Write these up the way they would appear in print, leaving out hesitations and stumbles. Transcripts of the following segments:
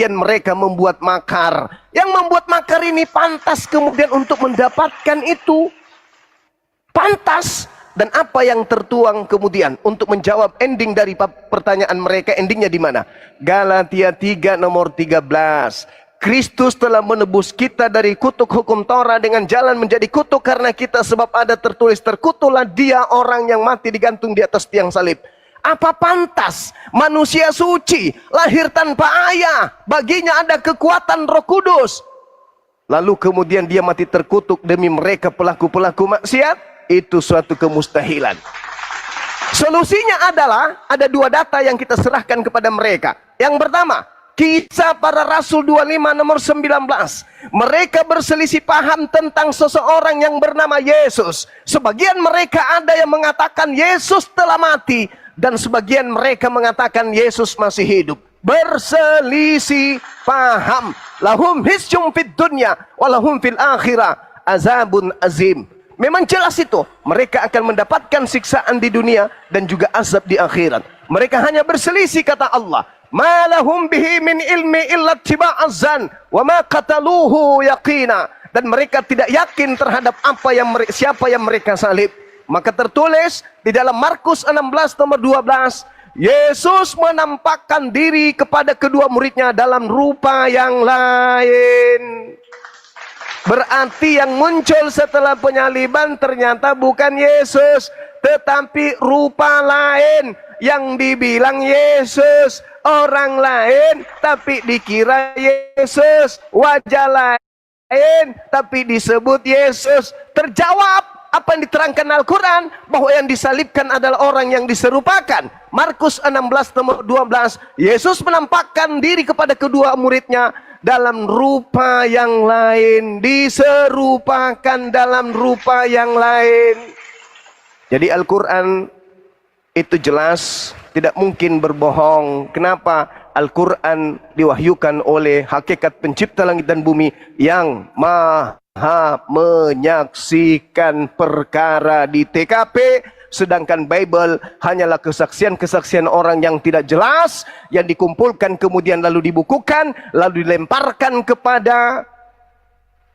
sebagian mereka membuat makar. Yang membuat makar ini pantas kemudian untuk mendapatkan itu. Pantas. Dan apa yang tertuang kemudian untuk menjawab ending dari pertanyaan mereka, endingnya di mana? Galatia 3 nomor 13. Kristus telah menebus kita dari kutuk hukum Torah dengan jalan menjadi kutuk karena kita, sebab ada tertulis, terkutuklah dia orang yang mati digantung di atas tiang salib. Apa pantas manusia suci, lahir tanpa ayah, baginya ada kekuatan Roh Kudus, lalu kemudian dia mati terkutuk demi mereka pelaku-pelaku maksiat? Itu suatu kemustahilan. Solusinya adalah ada dua data yang kita serahkan kepada mereka. Yang pertama, Kisah Para Rasul 25 nomor 19. Mereka berselisih paham tentang seseorang yang bernama Yesus. Sebagian mereka ada yang mengatakan Yesus telah mati, dan sebagian mereka mengatakan Yesus masih hidup. Berselisih paham. Lahum hisyum fid dunya walahum fil akhirah azabun azim. Memang jelas itu, mereka akan mendapatkan siksaan di dunia dan juga azab di akhirat. Mereka hanya berselisih, kata Allah. Ma lahum bihi min ilmi illa ittiba'azzan wa ma qataluhu yaqina. Dan mereka tidak yakin terhadap siapa yang mereka salib. Maka tertulis di dalam Markus 16 nomor 12, Yesus menampakkan diri kepada kedua muridnya dalam rupa yang lain. Berarti yang muncul setelah penyaliban ternyata bukan Yesus, tetapi rupa lain. Yang dibilang Yesus orang lain, tapi dikira Yesus. Wajah lain, tapi disebut Yesus. Terjawab apa yang diterangkan Al-Quran, bahwa yang disalibkan adalah orang yang diserupakan. Markus 16 nomor 12, Yesus menampakkan diri kepada kedua muridnya dalam rupa yang lain, diserupakan dalam rupa yang lain. Jadi Al-Quran itu jelas, tidak mungkin berbohong. Kenapa? Al-Quran diwahyukan oleh hakikat pencipta langit dan bumi yang maha menyaksikan perkara di TKP. Sedangkan Bible hanyalah kesaksian-kesaksian orang yang tidak jelas, yang dikumpulkan kemudian lalu dibukukan, lalu dilemparkan kepada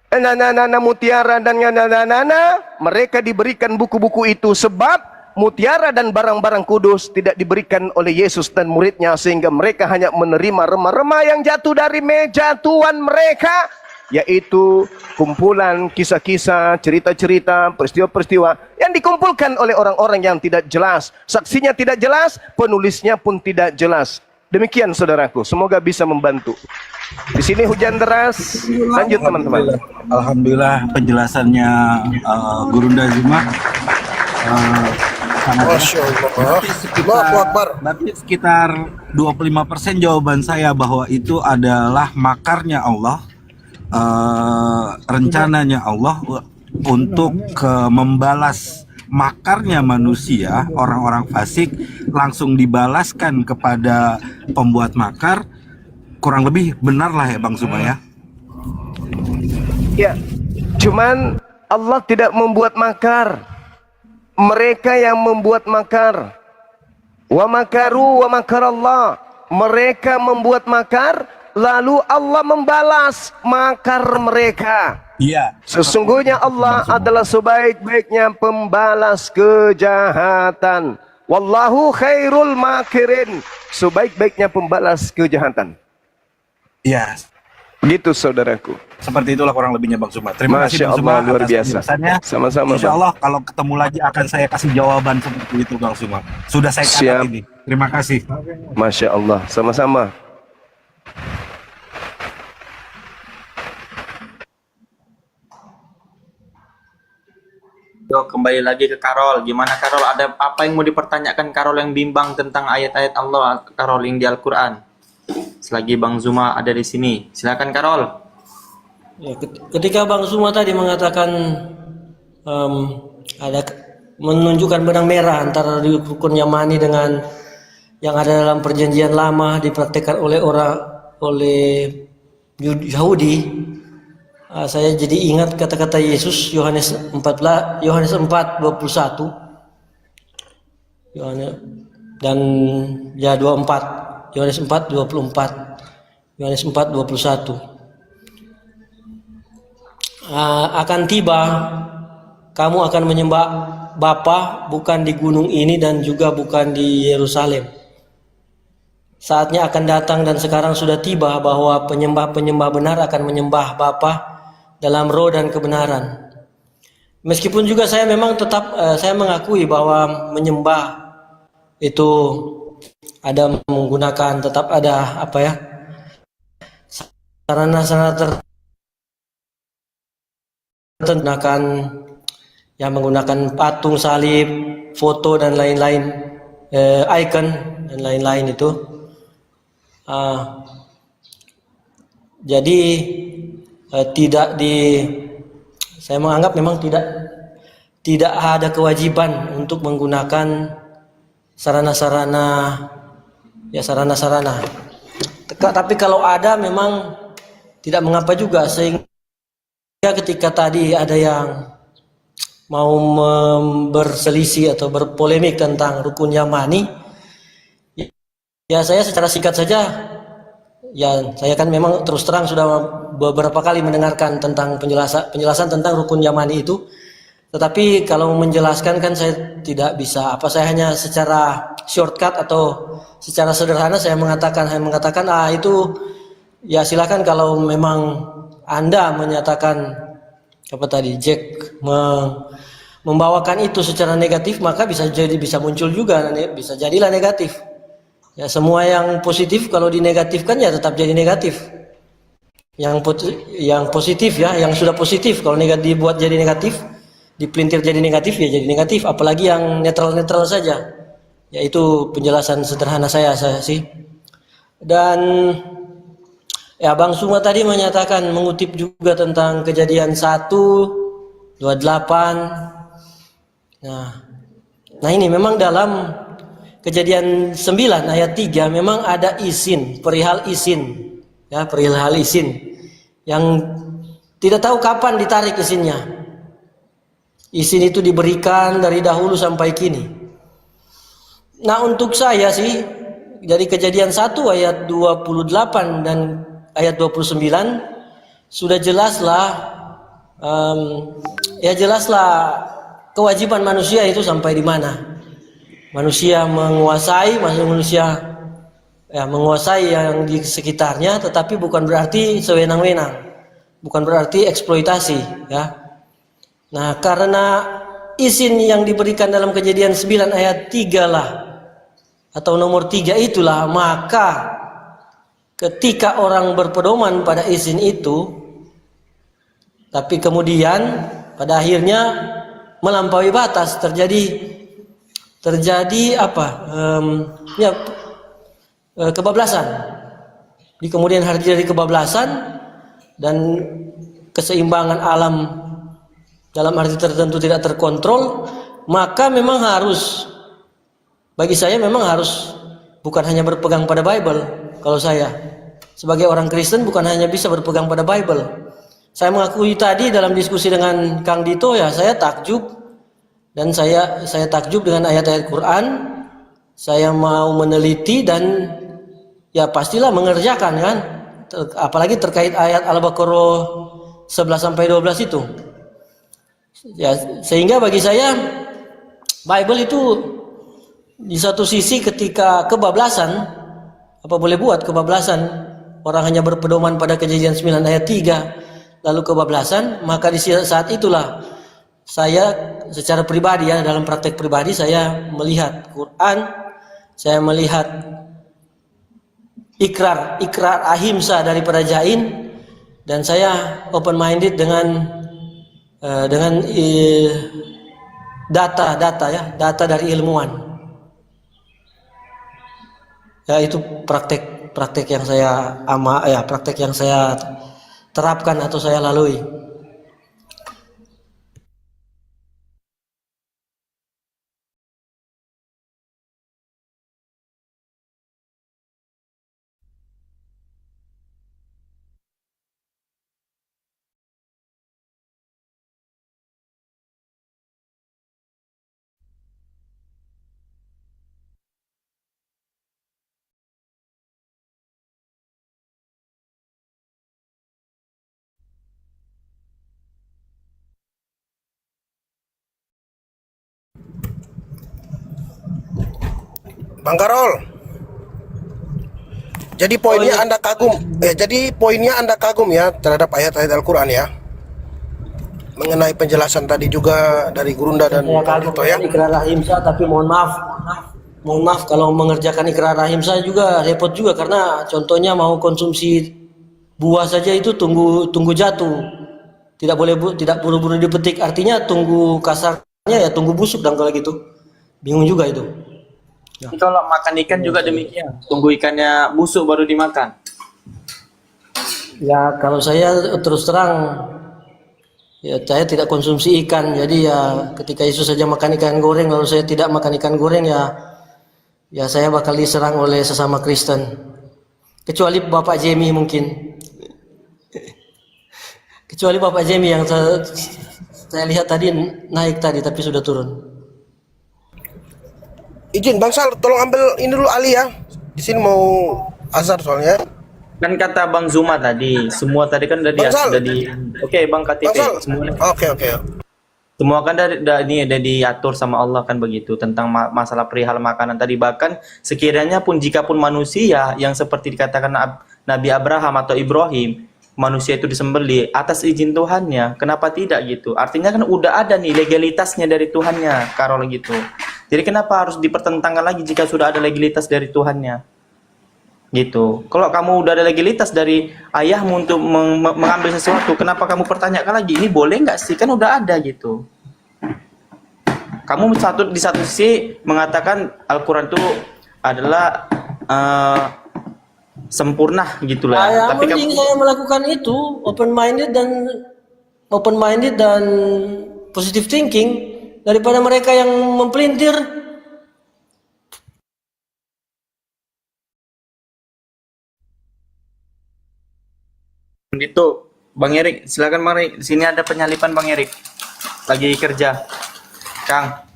nana-nana mutiara dan nana-nana. Mereka diberikan buku-buku itu sebab mutiara dan barang-barang kudus tidak diberikan oleh Yesus dan muridnya, sehingga mereka hanya menerima remah-remah yang jatuh dari meja tuan mereka, yaitu kumpulan kisah-kisah, cerita-cerita, peristiwa-peristiwa yang dikumpulkan oleh orang-orang yang tidak jelas. Saksinya tidak jelas, penulisnya pun tidak jelas. Demikian saudaraku, semoga bisa membantu. Di sini hujan deras. Lanjut teman-teman. Alhamdulillah penjelasannya Gurunda Zuma. Masya Allah. Berarti sekitar 25% jawaban saya bahwa itu adalah makarnya Allah. Rencananya Allah untuk membalas makarnya manusia, orang-orang fasik, langsung dibalaskan kepada pembuat makar. Kurang lebih benar lah ya Bang Zuma ya. Ya, cuman Allah tidak membuat makar, mereka yang membuat makar. Wa makaru wa makarallah. Mereka membuat makar, lalu Allah membalas makar mereka. Iya. Sesungguhnya Allah adalah sebaik-baiknya pembalas kejahatan. Wallahu khairul makirin. Sebaik-baiknya pembalas kejahatan. Iya. Gitu saudaraku. Seperti itulah kurang lebihnya Bang Zuma. Terima kasih Bang Zuma, luar biasa. Sama-sama. Insya Allah kalau ketemu lagi akan saya kasih jawaban seperti itu Bang Zuma. Sudah saya catat ini. Terima kasih. Masya Allah. Sama-sama. Yo, kembali lagi ke Karol. Gimana Karol? Ada apa yang mau dipertanyakan Karol yang bimbang tentang ayat-ayat Allah Karol yang di Al-Quran? Selagi Bang Zuma ada di sini, silakan Karol. Ya, ketika Bang Zuma tadi mengatakan ada menunjukkan benang merah antara rukun Yamani dengan yang ada dalam perjanjian lama dipraktekkan oleh Yahudi, saya jadi ingat kata-kata Yesus Yohanes 4:21 dan ya 24 Yohanes 4:24 Yohanes 4:21. Akan tiba kamu akan menyembah Bapa bukan di gunung ini dan juga bukan di Yerusalem. Saatnya akan datang dan sekarang sudah tiba bahwa penyembah-penyembah benar akan menyembah Bapa dalam roh dan kebenaran. Meskipun juga saya memang tetap saya mengakui bahwa menyembah itu ada menggunakan, tetap ada apa ya, sarana-sarana tergunakan, yang menggunakan patung, salib, foto dan lain-lain, icon dan lain-lain itu. Jadi saya menganggap memang tidak ada kewajiban untuk menggunakan sarana-sarana. Tapi kalau ada memang tidak mengapa juga, sehingga ketika tadi ada yang mau berselisih atau berpolemik tentang rukun Yamani, ya saya secara singkat saja, ya saya kan memang terus terang sudah beberapa kali mendengarkan tentang penjelasan tentang rukun Yamani itu. Tetapi kalau menjelaskan kan saya tidak bisa. Saya hanya secara shortcut atau secara sederhana saya mengatakan itu ya silakan, kalau memang Anda menyatakan Jack membawakan itu secara negatif, maka bisa muncul juga, bisa jadilah negatif. Ya, semua yang positif kalau dinegatifkan ya tetap jadi negatif. Yang positif ya, yang sudah positif kalau dibuat jadi negatif, dipelintir jadi negatif ya jadi negatif. Apalagi yang netral-netral saja. Ya itu penjelasan sederhana saya sih. Dan ya Bang Suma tadi mengutip juga tentang Kejadian 1:28. Nah ini memang dalam Kejadian 9 ayat 3 memang ada perihal izin yang tidak tahu kapan ditarik izinnya. Izin itu diberikan dari dahulu sampai kini. Nah untuk saya sih dari Kejadian 1 ayat 28 dan ayat 29 sudah jelaslah kewajiban manusia itu sampai di mana. Manusia menguasai yang di sekitarnya, tetapi bukan berarti sewenang-wenang, bukan berarti eksploitasi ya. Nah, karena izin yang diberikan dalam Kejadian 9 ayat 3 lah, atau nomor 3 itulah, maka ketika orang berpedoman pada izin itu, tapi kemudian pada akhirnya melampaui batas, terjadi kebablasan. Di kemudian hari terjadi kebablasan dan keseimbangan alam dalam arti tertentu tidak terkontrol, maka memang bagi saya bukan hanya berpegang pada Bible. Kalau saya sebagai orang Kristen bukan hanya bisa berpegang pada Bible. Saya mengakui tadi dalam diskusi dengan Kang Dito ya, saya takjub. Dan saya takjub dengan ayat-ayat Quran. Saya mau meneliti dan ya pastilah mengerjakan kan. Apalagi terkait ayat Al-Baqarah 11-12 itu. Ya, sehingga bagi saya Bible itu di satu sisi ketika kebablasan, apa boleh buat kebablasan, orang hanya berpedoman pada Kejadian 9 ayat 3 lalu kebablasan, maka di saat itulah saya secara pribadi ya, dalam praktek pribadi saya melihat Quran, saya melihat ikrar ahimsa daripada Jain, dan saya open minded dengan data dari ilmuwan. Ya itu praktek yang saya terapkan atau saya lalui. Bang Karol. Jadi poinnya Anda kagum ya terhadap ayat-ayat Al-Qur'an ya. Mengenai penjelasan tadi juga dari Gurunda dan Saya Kang kagum Dito ya. dengan ikrar rahim saya, tapi mohon maaf kalau mengerjakan ikrar rahim saya juga repot juga, karena contohnya mau konsumsi buah saja itu tunggu jatuh, tidak boleh tidak buru-buru dipetik, artinya tunggu kasarnya ya tunggu busuk, dan kalau gitu bingung juga itu. Kalau makan ikan juga demikian. Tunggu ikannya busuk baru dimakan. Ya kalau saya terus terang, ya saya tidak konsumsi ikan, jadi ya ketika Yesus saja makan ikan goreng lalu saya tidak makan ikan goreng, ya saya bakal diserang oleh sesama Kristen, kecuali Bapak Jemi mungkin, kecuali Bapak Jemi yang saya lihat tadi naik tadi tapi sudah turun. Izin Bang Sal, tolong ambil ini dulu Ali ya. Di sini mau azan soalnya. Kan kata Bang Zuma tadi, semua tadi kan Bang Sal. Oke, Bang KTP. Bang Sal. Semua Oke. Semua kan ini udah diatur sama Allah kan begitu tentang masalah perihal makanan tadi. Bahkan sekiranya pun jika pun manusia yang seperti dikatakan Nabi Abraham atau Ibrahim, manusia itu disembelih atas izin Tuhannya, kenapa tidak gitu? Artinya kan udah ada nih legalitasnya dari Tuhannya, Karol gitu. Jadi kenapa harus dipertentangkan lagi jika sudah ada legalitas dari Tuhannya? Gitu. Kalau kamu udah ada legalitas dari ayahmu untuk mengambil sesuatu, kenapa kamu pertanyakan lagi? Ini boleh nggak sih? Kan udah ada gitu. Kamu di satu sisi mengatakan Al-Quran itu adalah sempurna gitulah. Tapi Mending saya melakukan itu open minded dan positive thinking daripada mereka yang mempelintir. Itu Bang Erik, silakan Bang Erik. Di sini ada penyalipan Bang Erik. Lagi kerja. Kang.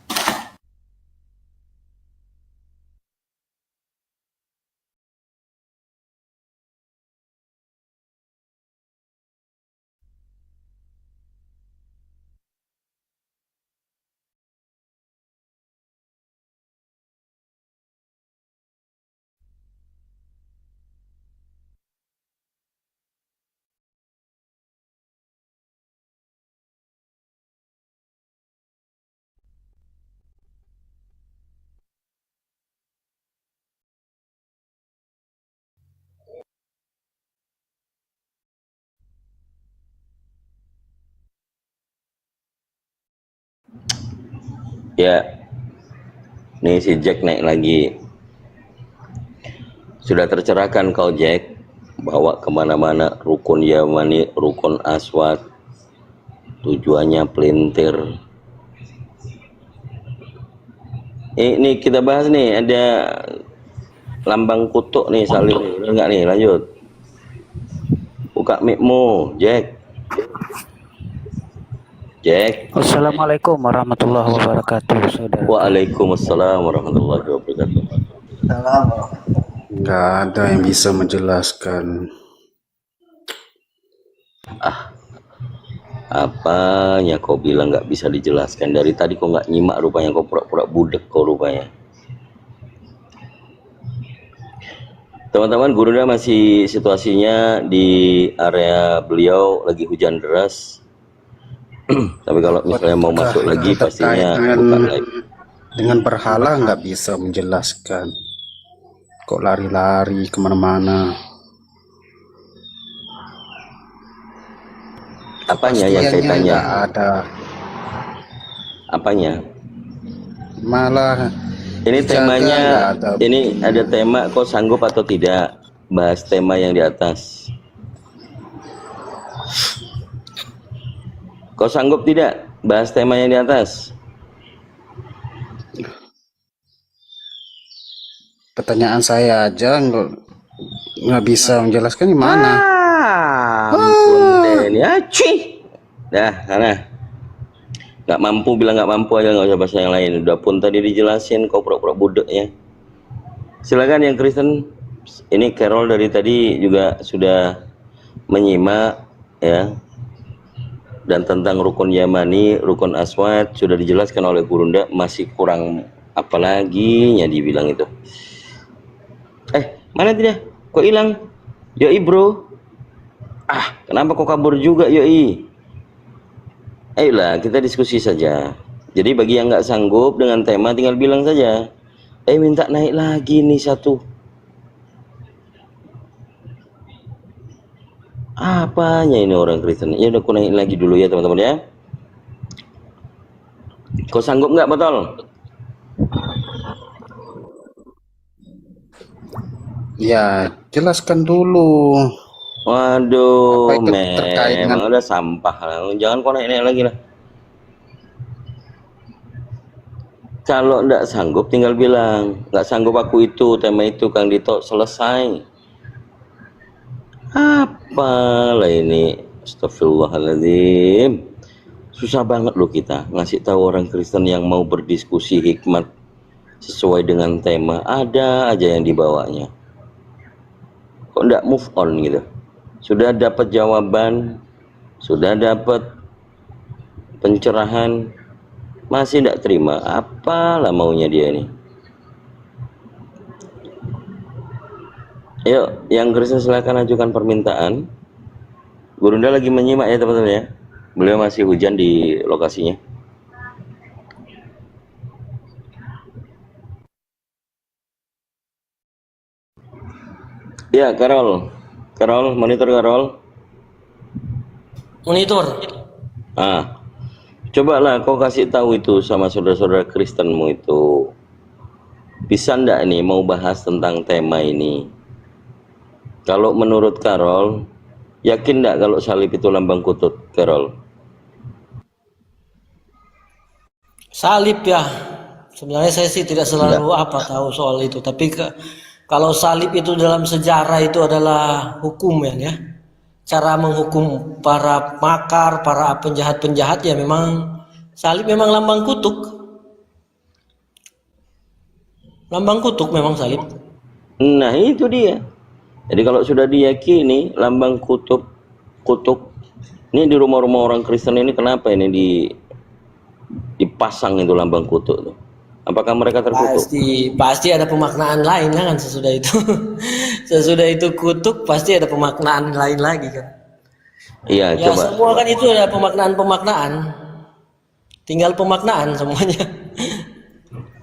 Ya, nih si Jack naik lagi. Sudah tercerahkan kau Jack, bawa kemana-mana rukun Yamani, rukun Aswad, tujuannya pelintir. Ini kita bahas nih, ada lambang kutuk nih salib nih, udah nggak nih, lanjut. Buka mic-mu, Jack. Assalamualaikum warahmatullahi wabarakatuh, saudara. Waalaikumsalam warahmatullahi wabarakatuh. Nggak ada yang bisa menjelaskan. Apanya kau bilang nggak bisa dijelaskan? Dari tadi kau nggak nyimak rupanya, kau pura-pura budek kau rupanya. Teman-teman, Gurunda masih situasinya di area beliau lagi hujan deras. Tapi kalau misalnya mau masuk lagi pastinya buka live. Dengan berhala nggak bisa menjelaskan. Kok lari-lari kemana-mana? Apanya yang saya tanya? Nggak ada. Apanya? Malah ini temanya, ini ada tema, kau sanggup atau tidak bahas tema yang di atas? Kau sanggup tidak bahas tema yang di atas? Pertanyaan saya aja nggak bisa menjelaskan gimana. Ampun deh, ya cih. Dah, sana. Nggak mampu, bilang nggak mampu aja, nggak usah bahas yang lain. Udah pun tadi dijelasin, kau pura-pura budek ya. Silakan yang Kristen. Ini Carol dari tadi juga sudah menyimak ya. Dan tentang rukun Yamani, rukun Aswad sudah dijelaskan oleh Gurunda, masih kurang apalagi nya dibilang itu. Mana dia? Kok hilang? Yoi bro. Kenapa kok kabur juga Yoi? Ayolah kita diskusi saja. Jadi bagi yang nggak sanggup dengan tema tinggal bilang saja. Minta naik lagi nih satu. Apanya ini orang Kristen? Ya udah aku naik lagi dulu ya teman-teman ya. Kau sanggup nggak betul? Ya, jelaskan dulu. Waduh, Apa itu terkait dengan- memang udah sampah lah. Jangan kau naik-naik lagi lah. Kalau nggak sanggup tinggal bilang, nggak sanggup aku itu, tema itu Kang Dito, selesai. Apalah ini, astagfirullahaladzim. Susah banget loh kita ngasih tahu orang Kristen yang mau berdiskusi hikmat sesuai dengan tema, ada aja yang dibawanya. Kok nggak move on gitu? Sudah dapat jawaban, sudah dapat pencerahan, masih tidak terima. Apalah maunya dia ini? Yuk, yang Kristen silakan ajukan permintaan. Gurunda lagi menyimak ya teman-teman ya. Beliau masih hujan di lokasinya. Ya, Karol, monitor Karol. Monitor. Cobalah kau kasih tahu itu sama saudara-saudara Kristenmu itu. Bisa ndak nih mau bahas tentang tema ini? Kalau menurut Karol, yakin ndak kalau salib itu lambang kutub, Karol? Salib ya. Sebenarnya saya sih tidak selalu tahu soal itu, tapi kalau salib itu dalam sejarah itu adalah hukum ya. Cara menghukum para makar, para penjahat-penjahat ya memang salib memang lambang kutuk. Lambang kutuk memang salib. Nah, itu dia. Jadi kalau sudah diyakini lambang kutuk, ini di rumah-rumah orang Kristen ini kenapa ini dipasang itu lambang kutuk tuh? Apakah mereka terkutuk? Pasti ada pemaknaan lain kan sesudah itu. Sesudah itu kutuk pasti ada pemaknaan lain lagi kan. Iya, Ya coba. semua kan itu ada pemaknaan. Tinggal pemaknaan semuanya.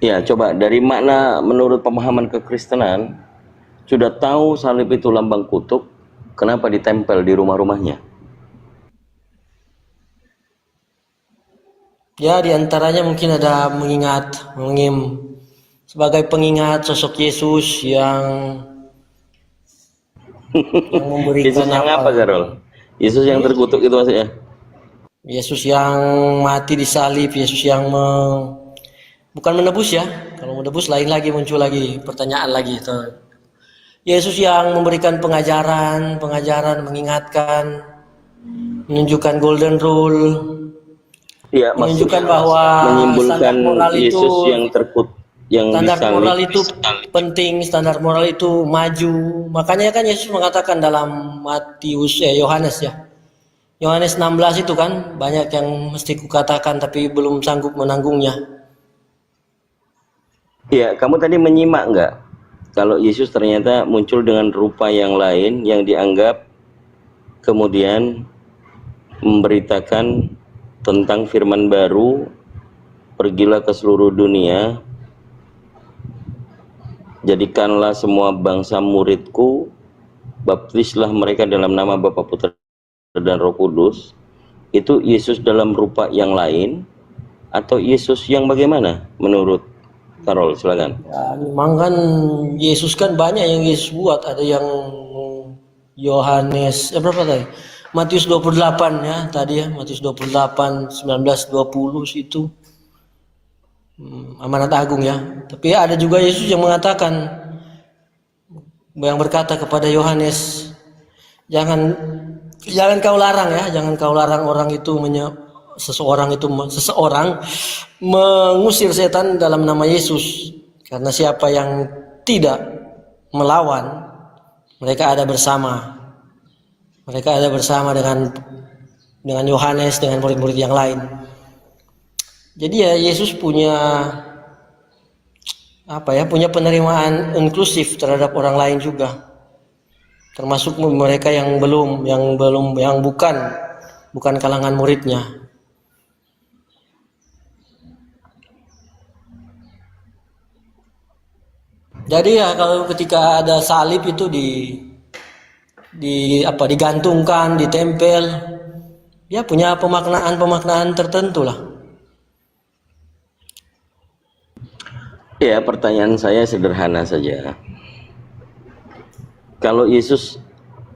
Ya, coba dari makna menurut pemahaman kekristenan sudah tahu salib itu lambang kutuk, kenapa ditempel di rumah-rumahnya? Ya diantaranya mungkin ada sebagai pengingat sosok Yesus yang memberikan Yesus yang apa, Garol? Yesus yang terkutuk itu maksudnya? Yesus yang mati di salib, Yesus yang bukan menebus ya. Kalau menebus lain lagi, muncul lagi pertanyaan lagi. Yesus yang memberikan pengajaran, mengingatkan, menunjukkan golden rule. Ya, Menunjukkan bahwa menyimpulkan standar moral Yesus itu, yang yang standar disalib. moral itu penting, standar moral itu maju. Makanya kan Yesus mengatakan dalam Yohanes 16 itu kan banyak yang mesti kukatakan tapi belum sanggup menanggungnya. Ya, kamu tadi menyimak nggak? Kalau Yesus ternyata muncul dengan rupa yang lain yang dianggap kemudian memberitakan tentang firman baru, pergilah ke seluruh dunia, jadikanlah semua bangsa muridku, baptislah mereka dalam nama Bapa, Putra, dan Roh Kudus. Itu Yesus dalam rupa yang lain atau Yesus yang bagaimana menurut Karol? Silakan. Ya, memang kan Yesus kan banyak yang Yesus buat, ada yang Yohanes berapa tadi? Matius 28 ya tadi ya, Matius 28 19-20 situ. Amanat agung ya. Tapi ada juga Yesus yang mengatakan, yang berkata kepada Yohanes, jangan kau larang ya, jangan kau larang seseorang mengusir setan dalam nama Yesus, karena siapa yang tidak melawan, mereka ada bersama dengan Yohanes, dengan murid-murid yang lain. Jadi ya Yesus punya punya penerimaan inklusif terhadap orang lain juga, termasuk mereka yang bukan kalangan muridnya. Jadi ya kalau ketika ada salib itu digantungkan, ditempel, ya punya pemaknaan tertentu lah. Ya, pertanyaan saya sederhana saja. Kalau Yesus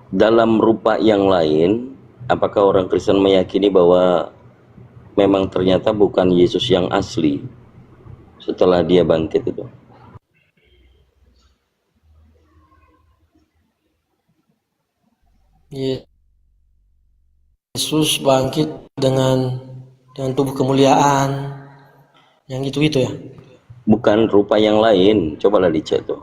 dalam rupa yang lain, apakah orang Kristen meyakini bahwa memang ternyata bukan Yesus yang asli setelah dia bangkit itu? Yesus bangkit dengan tubuh kemuliaan, yang itu ya. Bukan rupa yang lain, cobalah dicek tuh.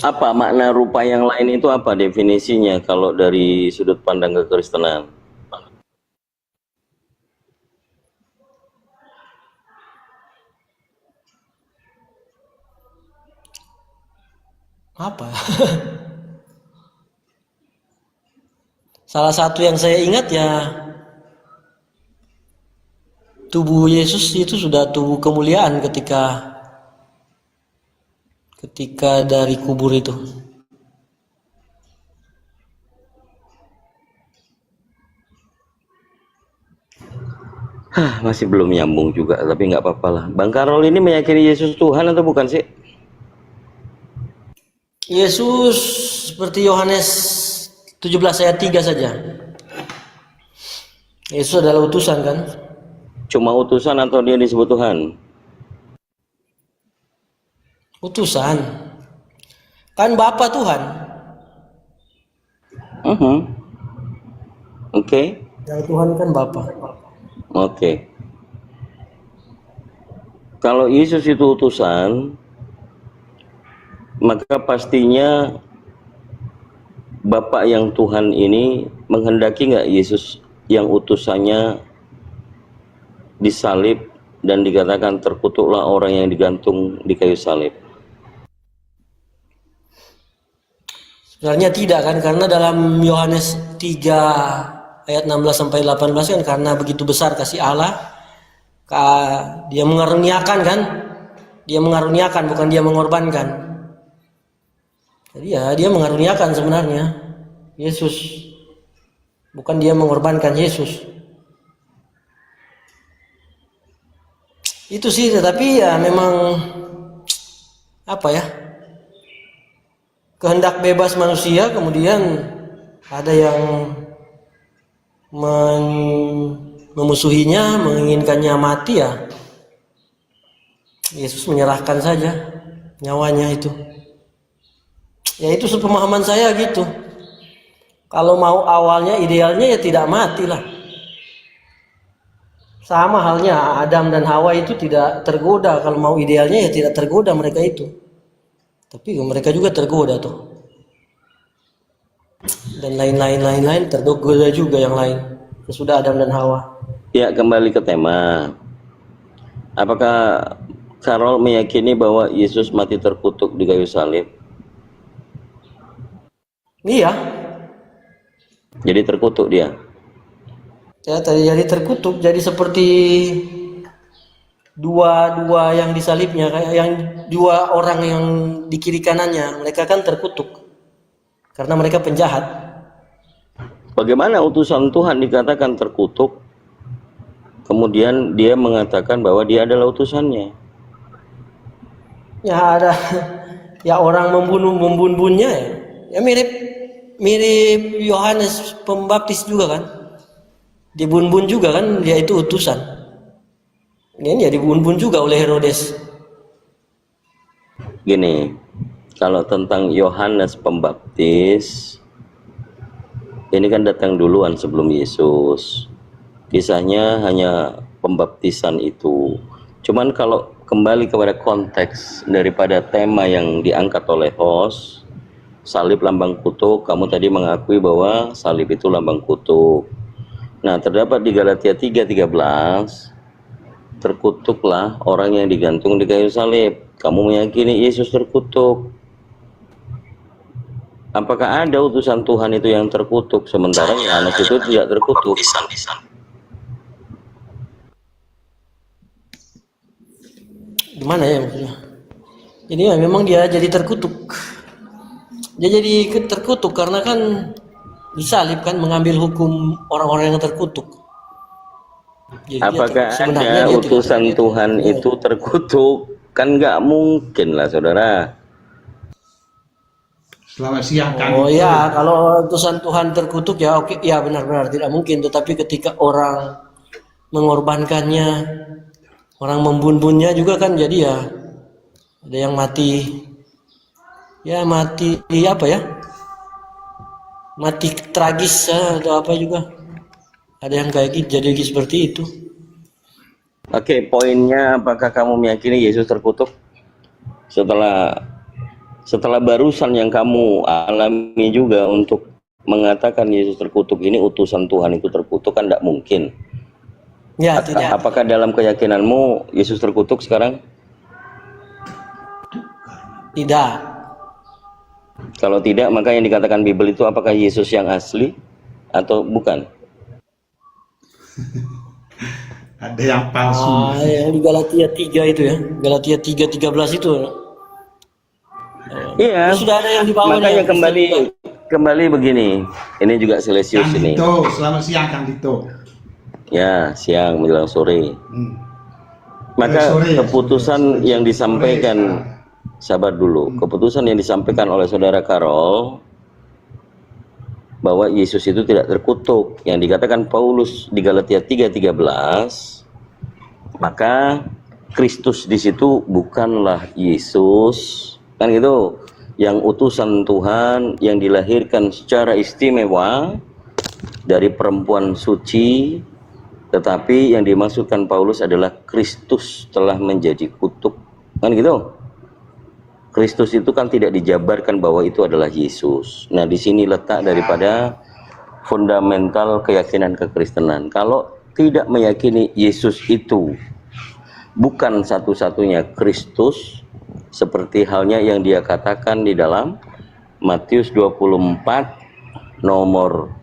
Apa makna rupa yang lain itu, apa definisinya kalau dari sudut pandang kekristenan? Apa? Salah satu yang saya ingat ya, tubuh Yesus itu sudah tubuh kemuliaan ketika dari kubur itu. Masih belum nyambung juga, tapi nggak apa-apa lah. Bang Karol ini meyakini Yesus Tuhan atau bukan sih? Yesus seperti Yohanes 17 ayat 3 saja. Yesus adalah utusan kan? Cuma utusan atau dia disebut Tuhan? Utusan. Kan Bapa Tuhan. Oke. Yang Tuhan kan Bapa. Oke. Kalau Yesus itu utusan, maka pastinya Bapak yang Tuhan ini menghendaki nggak Yesus yang utusannya disalib dan dikatakan terkutuklah orang yang digantung di kayu salib? Sebenarnya tidak kan, karena dalam Yohanes 3 ayat 16 sampai 18 kan, karena begitu besar kasih Allah, dia mengaruniakan kan? Dia mengaruniakan, bukan dia mengorbankan. Jadi ya dia mengaruniakan sebenarnya Yesus, bukan dia mengorbankan Yesus. Itu sih, tetapi ya memang kehendak bebas manusia, kemudian ada yang memusuhinya, menginginkannya mati, ya Yesus menyerahkan saja nyawanya itu. Ya itu sepemahaman saya gitu. Kalau mau awalnya idealnya ya tidak mati lah. Sama halnya Adam dan Hawa itu tidak tergoda. Kalau mau idealnya ya tidak tergoda mereka itu. Tapi mereka juga tergoda tuh. Dan lain-lain tergoda juga yang lain. Sesudah Adam dan Hawa. Ya, kembali ke tema. Apakah Karol meyakini bahwa Yesus mati terkutuk di kayu salib? Iya. Jadi terkutuk dia. Ya, jadi terkutuk, jadi seperti dua yang disalibnya, kayak yang dua orang yang di kiri kanannya, mereka kan terkutuk karena mereka penjahat. Bagaimana utusan Tuhan dikatakan terkutuk, kemudian dia mengatakan bahwa dia adalah utusannya? Ya ada, ya orang membunuhnya ya mirip Yohanes Pembaptis juga kan, dibun-bun juga kan, dia itu utusan. Ini ya dibun-bun juga oleh Herodes. Gini, kalau tentang Yohanes Pembaptis, ini kan datang duluan sebelum Yesus. Kisahnya hanya pembaptisan itu. Cuman kalau kembali kepada konteks daripada tema yang diangkat oleh host, salib lambang kutuk, kamu tadi mengakui bahwa salib itu lambang kutuk. Nah, terdapat di Galatia 3:13 terkutuklah orang yang digantung di kayu salib. Kamu meyakini Yesus terkutuk. Apakah ada utusan Tuhan itu yang terkutuk, sementara Yohanes itu tidak terkutuk? Gimana ya maksudnya? Jadi ya memang dia jadi terkutuk. Dia jadi terkutuk karena kan disalib kan, mengambil hukum orang-orang yang terkutuk. Jadi Apakah sebenarnya ada dia utusan tidak Tuhan itu terkutuk? Kan nggak mungkin lah, saudara. Selamat siang Kang. Oh ya, kalau utusan Tuhan terkutuk ya oke, ya benar-benar tidak mungkin. Tetapi ketika orang mengorbankannya, orang membunuhnya juga kan, jadi ya ada yang mati, ya mati apa ya? Mati tragis ya, atau apa juga. Ada yang kayak gitu, jadi seperti itu. Oke, poinnya, apakah kamu meyakini Yesus terkutuk? Setelah barusan yang kamu alami juga untuk mengatakan Yesus terkutuk, ini utusan Tuhan itu terkutuk, kan tidak mungkin. Ya, tidak. Apakah dalam keyakinanmu Yesus terkutuk sekarang? Tidak. Kalau tidak, maka yang dikatakan Bible itu apakah Yesus yang asli atau bukan? Ada yang palsu. Yang di Galatia 3 itu ya. Galatia 3:13 itu. Iya. Sudah ada yang di bawahnya. Makanya kembali begini. Ini juga Celsius Kang ini. Dito, selamat siang Kang Dito. Ya, siang menjelang sore. Maka Sore, keputusan yang disampaikan, sabar dulu. Keputusan yang disampaikan oleh saudara Karol bahwa Yesus itu tidak terkutuk, yang dikatakan Paulus di Galatia 3:13, maka Kristus di situ bukanlah Yesus, kan gitu, yang utusan Tuhan yang dilahirkan secara istimewa dari perempuan suci, tetapi yang dimaksudkan Paulus adalah Kristus telah menjadi kutuk, kan gitu. Kristus itu kan tidak dijabarkan bahwa itu adalah Yesus. Nah, di sini letak daripada fundamental keyakinan kekristenan. Kalau tidak meyakini Yesus itu bukan satu-satunya Kristus, seperti halnya yang dia katakan di dalam Matius 24 nomor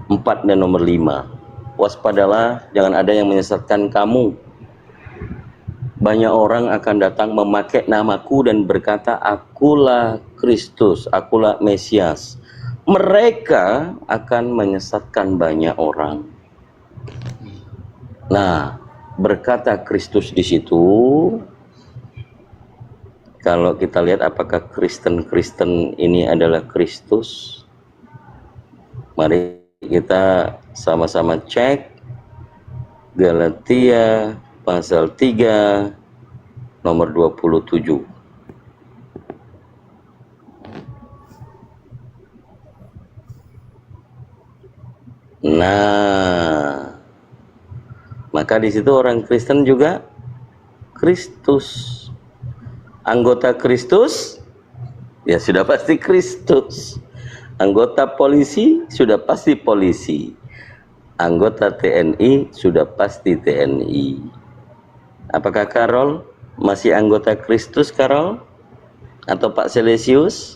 4 dan nomor 5. Waspadalah, jangan ada yang menyesatkan kamu. Banyak orang akan datang memakai namaku dan berkata, akulah Kristus, akulah Mesias. Mereka akan menyesatkan banyak orang. Nah, berkata Kristus di situ, kalau kita lihat apakah Kristen ini adalah Kristus, mari kita sama-sama cek Galatia pasal 3 nomor 27. Nah, maka di situ orang Kristen juga Kristus. Anggota Kristus ya sudah pasti Kristus. Anggota polisi sudah pasti polisi. Anggota TNI sudah pasti TNI. Apakah Karol masih anggota Kristus, Karol? Atau Pak Celsius?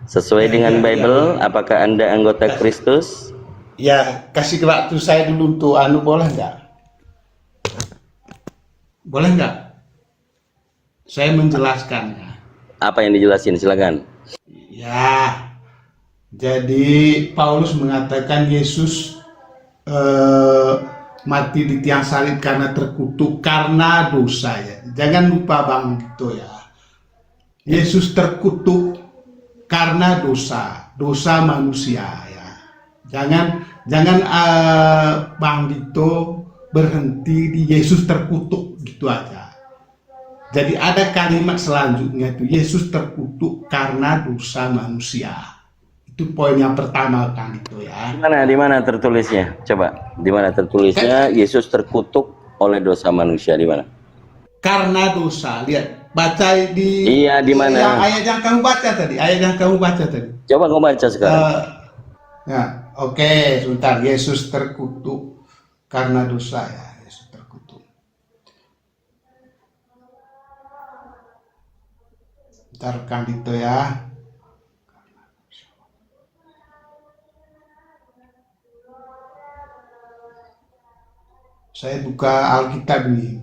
Sesuai dengan Bible, apakah Anda anggota Kristus? Ya, kasih waktu saya dulu untuk boleh nggak? Boleh nggak? Saya menjelaskannya. Apa yang dijelasin? Silakan. Ya, jadi Paulus mengatakan Yesus mati di tiang salib karena terkutuk karena dosa ya. Jangan lupa Bang Dito ya. Yesus terkutuk karena dosa manusia ya. Jangan Bang Dito berhenti di Yesus terkutuk gitu aja. Jadi ada kalimat selanjutnya itu Yesus terkutuk karena dosa manusia. Itu poin yang pertama Kang Dito ya. Di mana tertulisnya? Coba, di mana tertulisnya Yesus terkutuk oleh dosa manusia, di mana? Karena dosa. Lihat, baca di Iya, di mana? Ayat yang kamu baca tadi. Coba kamu baca sekarang. Ya, oke, sebentar. Yesus terkutuk karena dosa ya. Yesus Ntar Kang Dito ya. Saya buka Alkitab nih.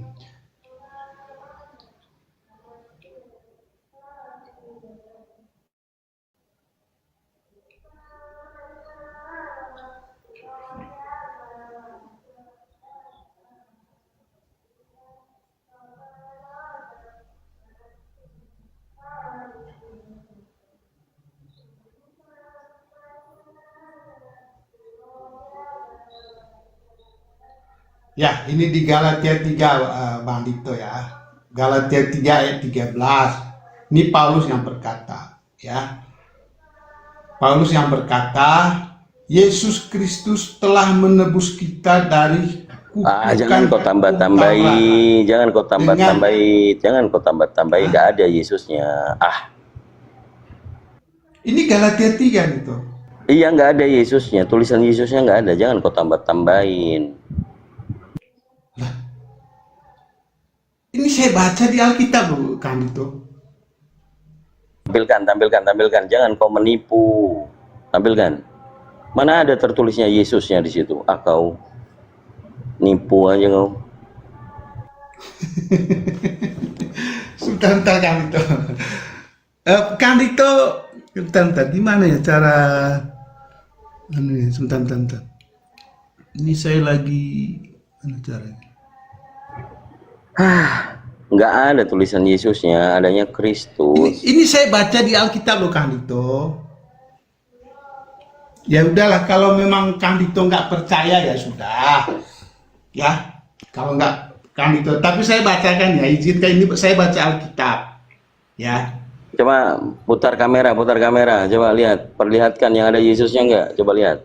Ya, ini di Galatia 3, Bang Dito ya. Galatia 3 ayat 13. Ini Paulus yang berkata, ya. Paulus yang berkata, Yesus Kristus telah menebus kita dari Jangan kau tambah-tambahi, jangan kau tambah-tambahi, jangan kau tambah-tambahi, nggak ada Yesusnya. Ini Galatia 3 gitu. Iya, nggak ada Yesusnya, tulisan Yesusnya nggak ada, jangan kau tambah-tambahin. Ini saya baca di Alkitab loh, Kang Dito. Tampilkan, jangan kau menipu. Tampilkan. Mana ada tertulisnya Yesusnya di situ? Kau nipu aja kau. Sebentar Kang Dito. Kang Dito, sebentar, gimana ya cara sebentar. Ini saya lagi mana caranya? Nggak ada tulisan Yesusnya, adanya Kristus. Ini saya baca di Alkitab loh, Kang Dito. Ya udahlah, kalau memang Kang Dito nggak percaya ya sudah. Ya, kalau nggak Kang Dito. Tapi saya bacakan ya, izinkan ini saya baca Alkitab. Ya. Coba putar kamera, coba lihat, perlihatkan yang ada Yesusnya nggak? Coba lihat.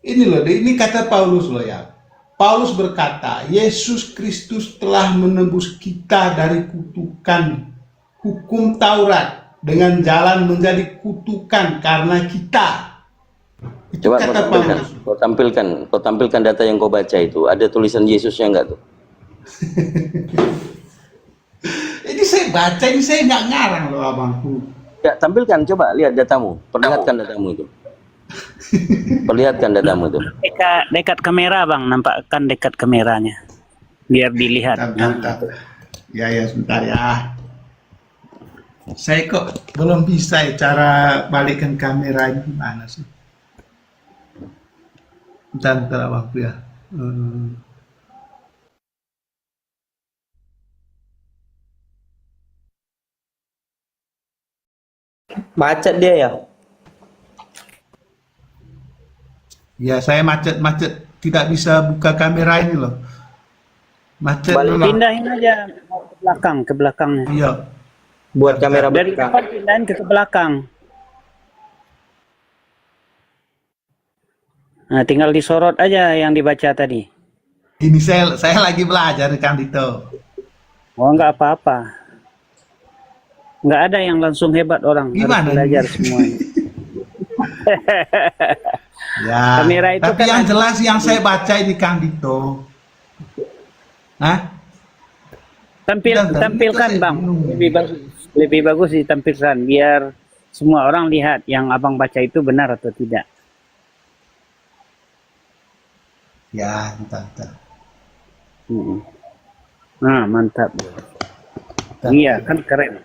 Ini loh, ini kata Paulus loh ya. Paulus berkata, Yesus Kristus telah menebus kita dari kutukan hukum Taurat dengan jalan menjadi kutukan karena kita. Itu Coba kata Paulus. kau tampilkan data yang kau baca itu. Ada tulisan Yesusnya nggak tuh? Ini saya baca, ini saya nggak ngarang loh abangku. Ya, tampilkan, coba lihat datamu, perlihatkan datamu itu. Perlihatkan datamu itu. Dekat kamera bang, nampakkan dekat kameranya, biar dilihat. Bentar. Ya sebentar ya. Saya kok belum bisa ya cara balikkan kamera ini gimana sih? Bentar abangku ya. Macet dia ya. Ya saya macet tidak bisa buka kamera ini loh. Macet memang. Pindahin aja ke belakangnya. Iya. Buat kamera Dari buka. depan pindahin ke belakang. Nah, tinggal disorot aja yang dibaca tadi. Ini saya lagi belajar Kang Dito. Oh, nggak apa-apa. Nggak ada yang langsung hebat orang. Gimana Harus belajar nih? semuanya. Ya. Kamera itu Tapi kan yang ada- jelas yang saya baca ini Kang Dito. Hah? Tampilkan Itu saya bang, bingung. lebih bagus ditampilkan biar semua orang lihat yang abang baca itu benar atau tidak. Ya, bentar. Nah mantap. Iya kan keren.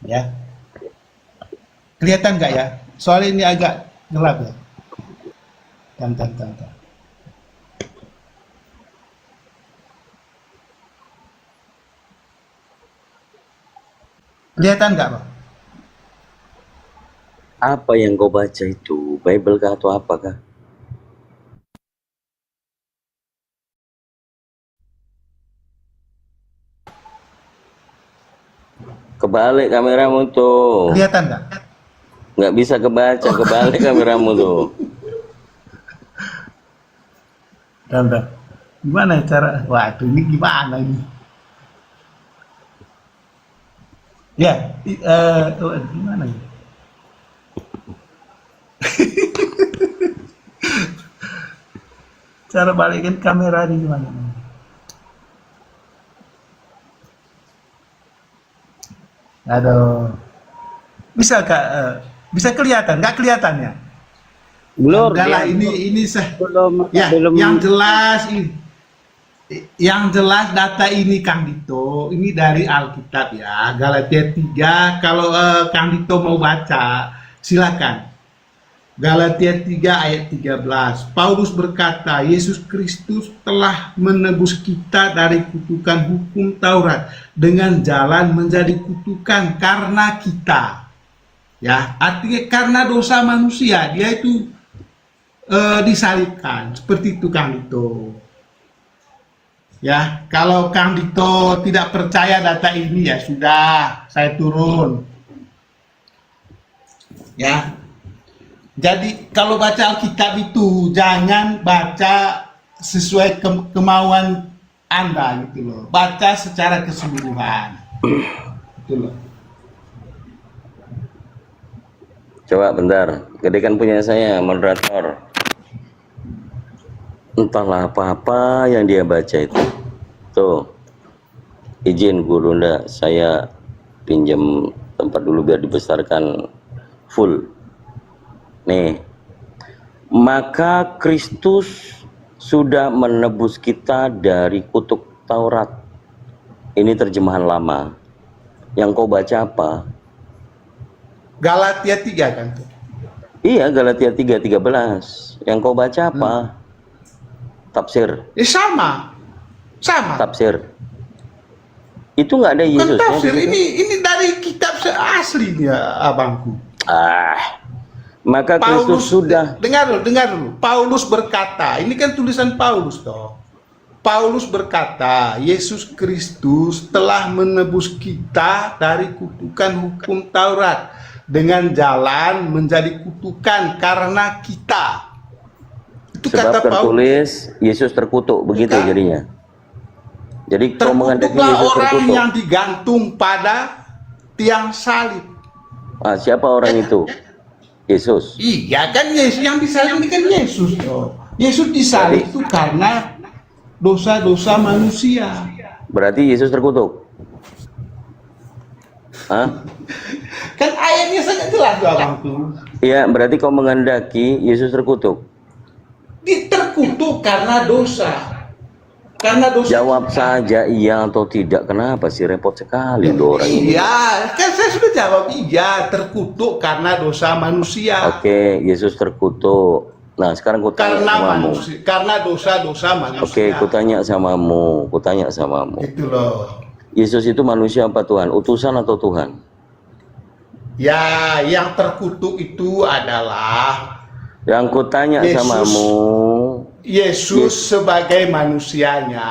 Ya. Kelihatan nggak ya? Soalnya ini agak gelap ya. Bentar. Kelihatan nggak, Bang? Apa yang kau baca itu? Bible kah atau apakah? Kebalik kameramu tuh. Kelihatan nggak? Nggak bisa kebaca, kebalik kameramu tuh. Bentar. Gimana cara? Waduh, ini gimana ini? Ya, gimana ya? Cara balikin kamera di gimana? Aduh. Bisa Kak, bisa kelihatan, nggak kelihatannya? Blur. Enggak lah, dia. ini Belum. ya, Belum. yang jelas data ini Kang Dito, ini dari Alkitab ya, Galatia 3. Kalau Kang Dito mau baca, silakan. Galatia 3 ayat 13. Paulus berkata, Yesus Kristus telah menebus kita dari kutukan hukum Taurat dengan jalan menjadi kutukan karena kita. Ya, artinya karena dosa manusia, dia itu disalibkan. Seperti itu Kang Dito. Ya, kalau Kang Dito tidak percaya data ini ya sudah, saya turun. Ya. Jadi kalau baca Alkitab itu jangan baca sesuai kemauan Anda gitu loh. Baca secara keseluruhan. Gitu loh. Coba bentar, gedekan punya saya, moderator. Entahlah apa-apa yang dia baca itu. Tuh, izin guru ndak, saya pinjam tempat dulu biar dibesarkan full. Nih, maka Kristus sudah menebus kita dari kutuk Taurat. Ini terjemahan lama. Yang kau baca apa? Galatia 3 kan tuh. Iya, Galatia 3:13. Yang kau baca apa? Tafsir. Sama. Tafsir. Itu nggak ada Bukan Yesusnya. tafsir, di situ. ini dari kitab aslinya abangku. Maka Kristus sudah. Dengar dulu. Paulus berkata, ini kan tulisan Paulus toh. Paulus berkata, Yesus Kristus telah menebus kita dari kutukan hukum Taurat dengan jalan menjadi kutukan karena kita. Itu Sebab kata Paulus. tertulis Yesus terkutuk, begitu Bukan. jadinya. Jadi kau menghendaki Terkutuklah Yesus orang terkutuk. yang digantung pada tiang salib. Siapa orang itu? Yesus. Iya kan, Yesus yang disalib ini kan Yesus toh. Yesus disalib itu karena dosa-dosa manusia. Berarti Yesus terkutuk. Kan ayatnya sangat jelas tuh abangku. Iya, berarti kau menghendaki Yesus terkutuk. Terkutuk karena dosa. Karena dosa. Jawab saja iya atau tidak. Kenapa sih repot sekali loh orang ini? Iya, kan saya sudah jawab iya, terkutuk karena dosa manusia. Oke, Yesus terkutuk. Nah, sekarang ku tanya Karena samamu. manusia, karena dosa-dosa manusia. Oke, ku tanya samamu. Itu loh. Yesus itu manusia apa Tuhan? Utusan atau Tuhan? Ya, yang terkutuk itu adalah Yang ku tanya Yesus. samamu. Yesus sebagai manusianya,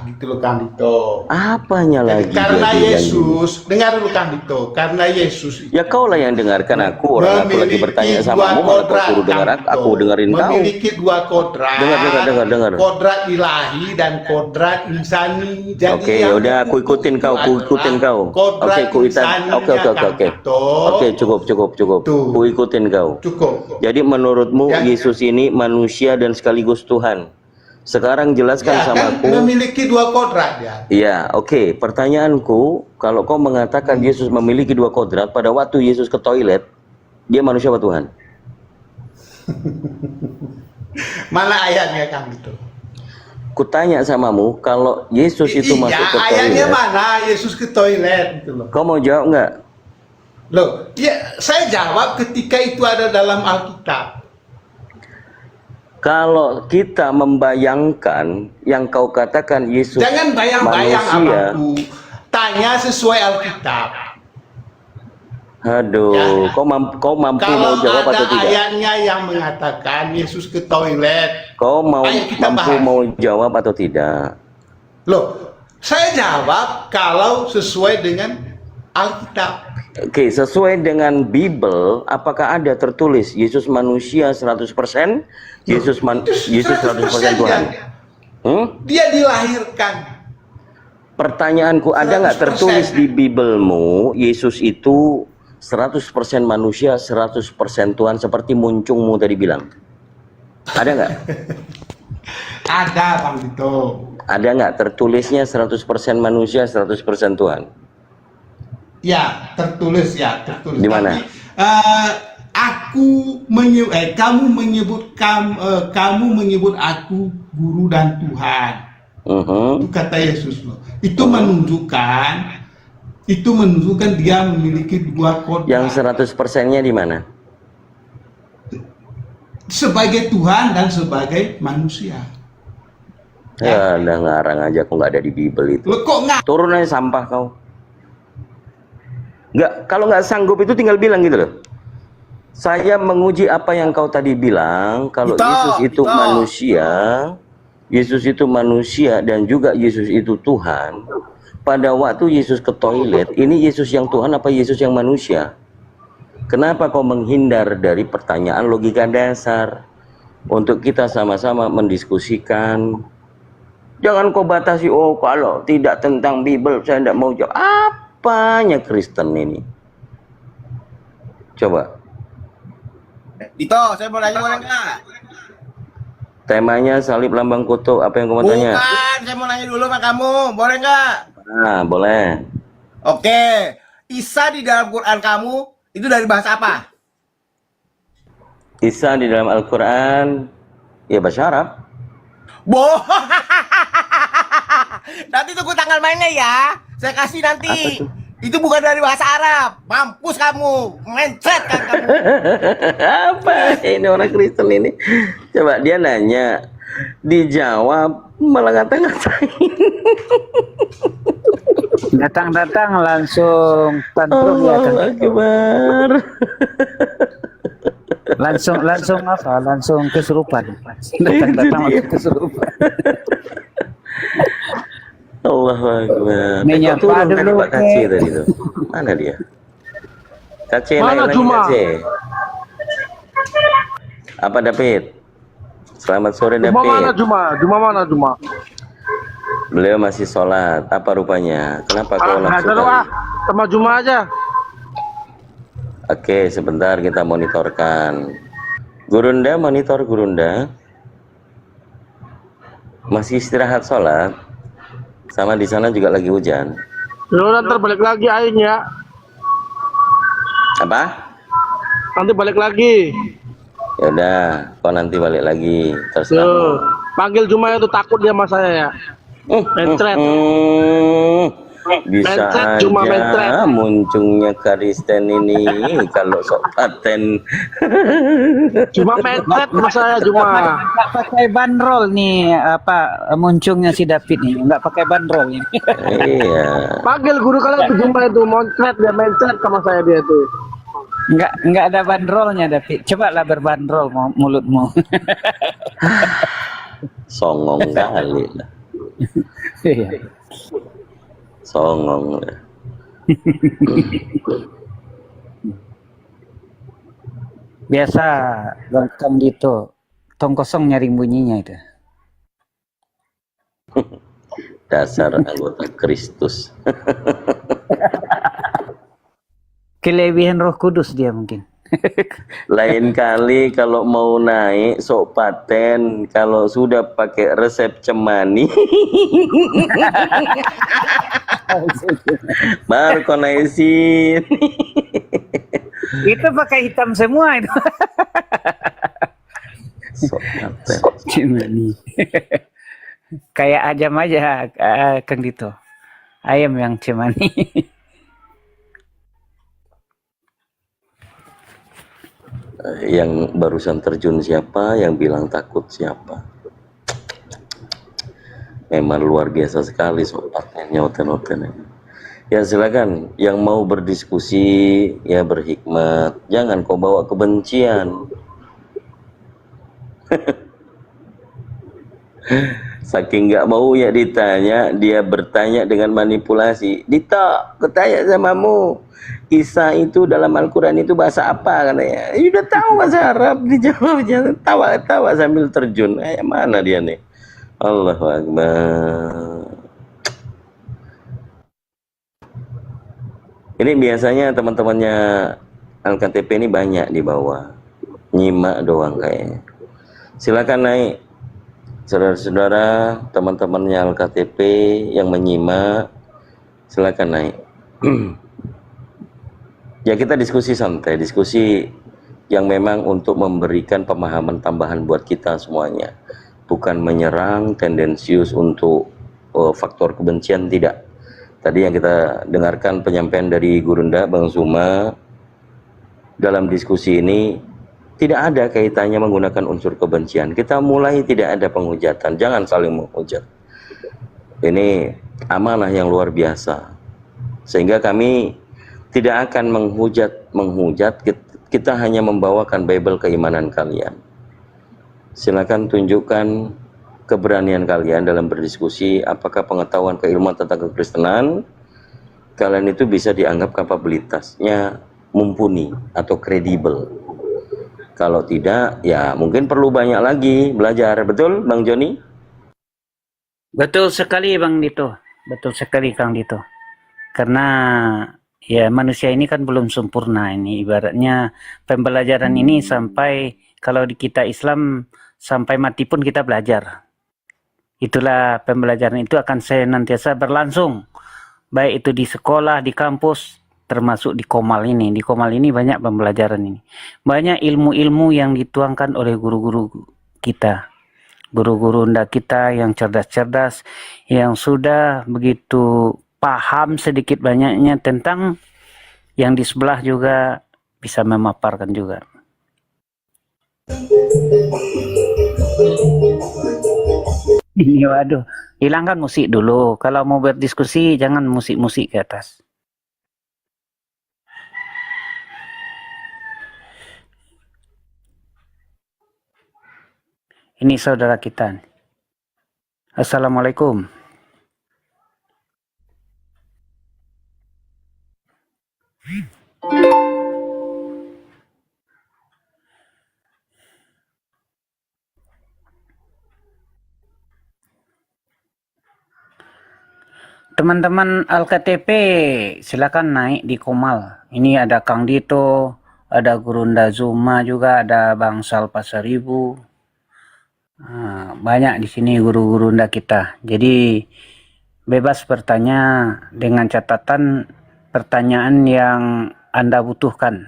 gitu loh Kang Dito. Apanya lagi? Karena dia bilang Yesus, dengar dulu Kang Dito, karena Yesus Ya kau lah yang dengarkan aku, orang aku lagi bertanya samamu, malah kau suruh dengar aku dengerin kau. memiliki dua kodrat. Dengar. Kodrat ilahi dan kodrat insani. Jadi Oke, yang yaudah aku ikutin kau, kodrat insaninya, Oke. Kang Dito. Oke, cukup. Tuh. Ku ikutin kau. Cukup. Jadi menurutmu Ya. Yesus ini manusia dan sekaligus Tuhan. Sekarang jelaskan Ya, sama kan aku. memiliki dua kodrat ya. Iya, oke. Pertanyaanku, kalau kau mengatakan Yesus memiliki dua kodrat, pada waktu Yesus ke toilet, dia manusia apa Tuhan? Mana ayatnya Kang Dito? Kutanya samamu, kalau Yesus itu Iya, masuk ke ayatnya toilet, mana Yesus ke toilet gitu loh. kau mau jawab nggak? Loh, ya saya jawab ketika itu ada dalam Alkitab. Kalau kita membayangkan yang kau katakan Yesus Jangan bayang-bayang manusia, abangku. Tanya sesuai Alkitab. aduh, Ya. kau mampu mau Kalau jawab ada atau tidak? ayatnya yang mengatakan Yesus ke toilet, Kau ayo kita mampu bahas. mau jawab atau tidak? Loh, saya jawab kalau sesuai dengan Alkitab. Oke, sesuai dengan Bible, apakah ada tertulis Yesus manusia 100%, Yesus 100% Tuhan? Dia dilahirkan. Pertanyaanku, ada nggak 100%. tertulis di Biblemu Yesus itu 100% manusia, 100% Tuhan seperti muncungmu tadi bilang? Ada nggak? Ada Bang Dito. Ada nggak tertulisnya 100% manusia, 100% Tuhan? Ya, tertulis. Di mana? Tapi, kamu menyebut aku guru dan Tuhan. Itu kata Yesus loh. Itu menunjukkan dia memiliki dua kodrat. Yang 100%-nya di mana? Sebagai Tuhan dan sebagai manusia. Ya, udah ngarang aja, kok nggak ada di Bible itu. Loh, kok nggak? Turun aja sampah kau. Nggak, kalau nggak sanggup itu tinggal bilang gitu loh. Saya menguji apa yang kau tadi bilang, kalau Yesus itu manusia, Yesus itu manusia dan juga Yesus itu Tuhan. Pada waktu Yesus ke toilet, ini Yesus yang Tuhan apa Yesus yang manusia? Kenapa kau menghindar dari pertanyaan logika dasar? Untuk kita sama-sama mendiskusikan. Jangan kau batasi, oh kalau tidak tentang Bible saya tidak mau jawab. Apanya Kristen ini? Coba. Dito, saya mau nanya boleh nggak? Temanya salib lambang kutub, apa yang kau mau tanya? Bukan, saya mau nanya dulu sama kamu, boleh nggak? Nah, boleh. Oke, Isa di dalam Quran kamu itu dari bahasa apa? Isa di dalam Al-Quran, ya bahasa Arab. Nanti tunggu tanggal mainnya ya. Saya kasih nanti. Itu bukan dari bahasa Arab. Mampus kamu. Mencret kan kamu. Apa ini orang Kristen ini? Coba dia nanya, dijawab malah ngata-ngatain. Datang-datang langsung tantrum ya kan. Akbar. Langsung apa? Langsung kesurupan. Datang-datang langsung kesurupan. Allahu Akbar. Menyapa Turun tadi dulu, Pak Kace tadi tuh. Mana dia? Kace Mana lagi Juma? Kace. Apa David? Selamat sore David. Juma mana Juma? Beliau masih sholat. Apa rupanya? Kenapa kau langsung kali? Sama Juma aja. Oke, sebentar kita monitorkan. Gurunda, monitor Gurunda. Masih istirahat sholat. Sama di sana juga lagi hujan. Nanti balik lagi airnya. Apa? Nanti balik lagi. Ya udah, kau nanti balik lagi. Terserah. Panggil Juma itu takut dia sama saya ya. Mencret. Bisa Mencret, aja cuma mencret. munculnya Kristen ini kalau sok paten. Cuma mencret sama saya Juma. Nggak pakai bandrol nih apa muncungnya si David nih, nggak pakai bandrol nih. Iya. Panggil guru kalian ke Juma itu mencret, dia mencret sama saya dia itu. Nggak ada bandrolnya David. Coba lah berbandrol mulutmu. Songong kali lah. Iya. Songong lah. Biasa welcome gitu. Tong kosong nyari bunyinya itu. Dasar anggota Kristus. Kelebihan Roh Kudus dia mungkin. Lain kali kalau mau naik sok paten, kalau sudah pakai resep cemani baru kau naikin. Itu pakai hitam semua itu. Sok paten. Cemani. Kayak ajam aja Kang Dito. Ayam yang cemani. Yang barusan terjun siapa? Yang bilang takut siapa? Memang luar biasa sekali sobatnya nyoten-nyoten. Ya silakan yang mau berdiskusi ya berhikmat, jangan kau bawa kebencian. Saking nggak mau ya ditanya, dia bertanya dengan manipulasi. Dita, kutanya samamu, Isa itu dalam Al-Quran itu bahasa apa katanya? Ya, udah tahu bahasa Arab, dijawabnya tawa-tawa sambil terjun. Mana dia nih? Allahu Akbar. Ini biasanya teman-temannya Al-KTP ini banyak di bawah, nyimak doang kayaknya. Silakan naik. Saudara-saudara, teman-temannya LKTP yang menyimak, silakan naik. Ya, kita diskusi santai, diskusi yang memang untuk memberikan pemahaman tambahan buat kita semuanya, bukan menyerang tendensius untuk faktor kebencian, tidak. Tadi yang kita dengarkan penyampaian dari Gurunda Bang Zuma dalam diskusi ini tidak ada kaitannya menggunakan unsur kebencian. Kita mulai tidak ada penghujatan, jangan saling menghujat. Ini amanah yang luar biasa, sehingga kami tidak akan menghujat, kita hanya membawakan Bible keimanan kalian. Silakan tunjukkan keberanian kalian dalam berdiskusi. Apakah pengetahuan keilmuan tentang kekristenan kalian itu bisa dianggap kapabilitasnya mumpuni atau kredibel? Kalau tidak, ya mungkin perlu banyak lagi belajar. Betul Bang Joni? Betul sekali Bang Dito. Betul sekali Kang Dito. Karena ya manusia ini kan belum sempurna ini. Ibaratnya pembelajaran ini sampai kalau di kita Islam sampai mati pun kita belajar. Itulah pembelajaran itu akan senantiasa berlangsung. Baik itu di sekolah, di kampus, termasuk di Komal ini. Di Komal ini banyak pembelajaran ini. Banyak ilmu-ilmu yang dituangkan oleh guru-guru kita. Guru-guru kita yang cerdas-cerdas, yang sudah begitu paham sedikit banyaknya tentang yang di sebelah juga bisa memaparkan juga. Ini waduh, hilangkan musik dulu. Kalau mau berdiskusi jangan musik-musik ke atas. Ini saudara kita. Assalamualaikum. Teman-teman LKTP silakan naik di Komal. Ini ada Kang Dito, ada Gurunda Zuma juga, ada Bang Sal Pasaribu. Banyak di sini guru-guru kita. Jadi bebas bertanya dengan catatan pertanyaan yang Anda butuhkan,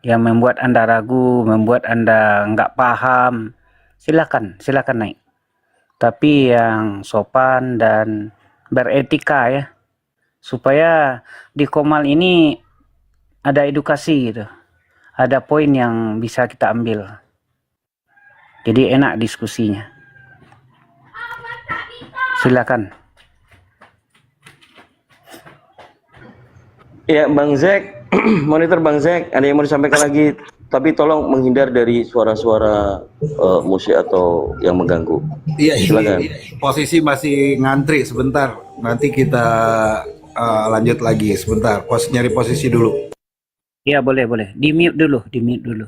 yang membuat Anda ragu, membuat Anda nggak paham. Silakan naik. Tapi yang sopan dan beretika ya, supaya di Komal ini ada edukasi gitu, ada poin yang bisa kita ambil, jadi enak diskusinya. Silakan. Ya Bang Zek, monitor Bang Zek, ada yang mau disampaikan lagi? Tapi tolong menghindar dari suara-suara musik atau yang mengganggu. Iya, silakan. Posisi masih ngantri sebentar. Nanti kita lanjut lagi sebentar. Nyari posisi dulu. Iya boleh. Di mute dulu.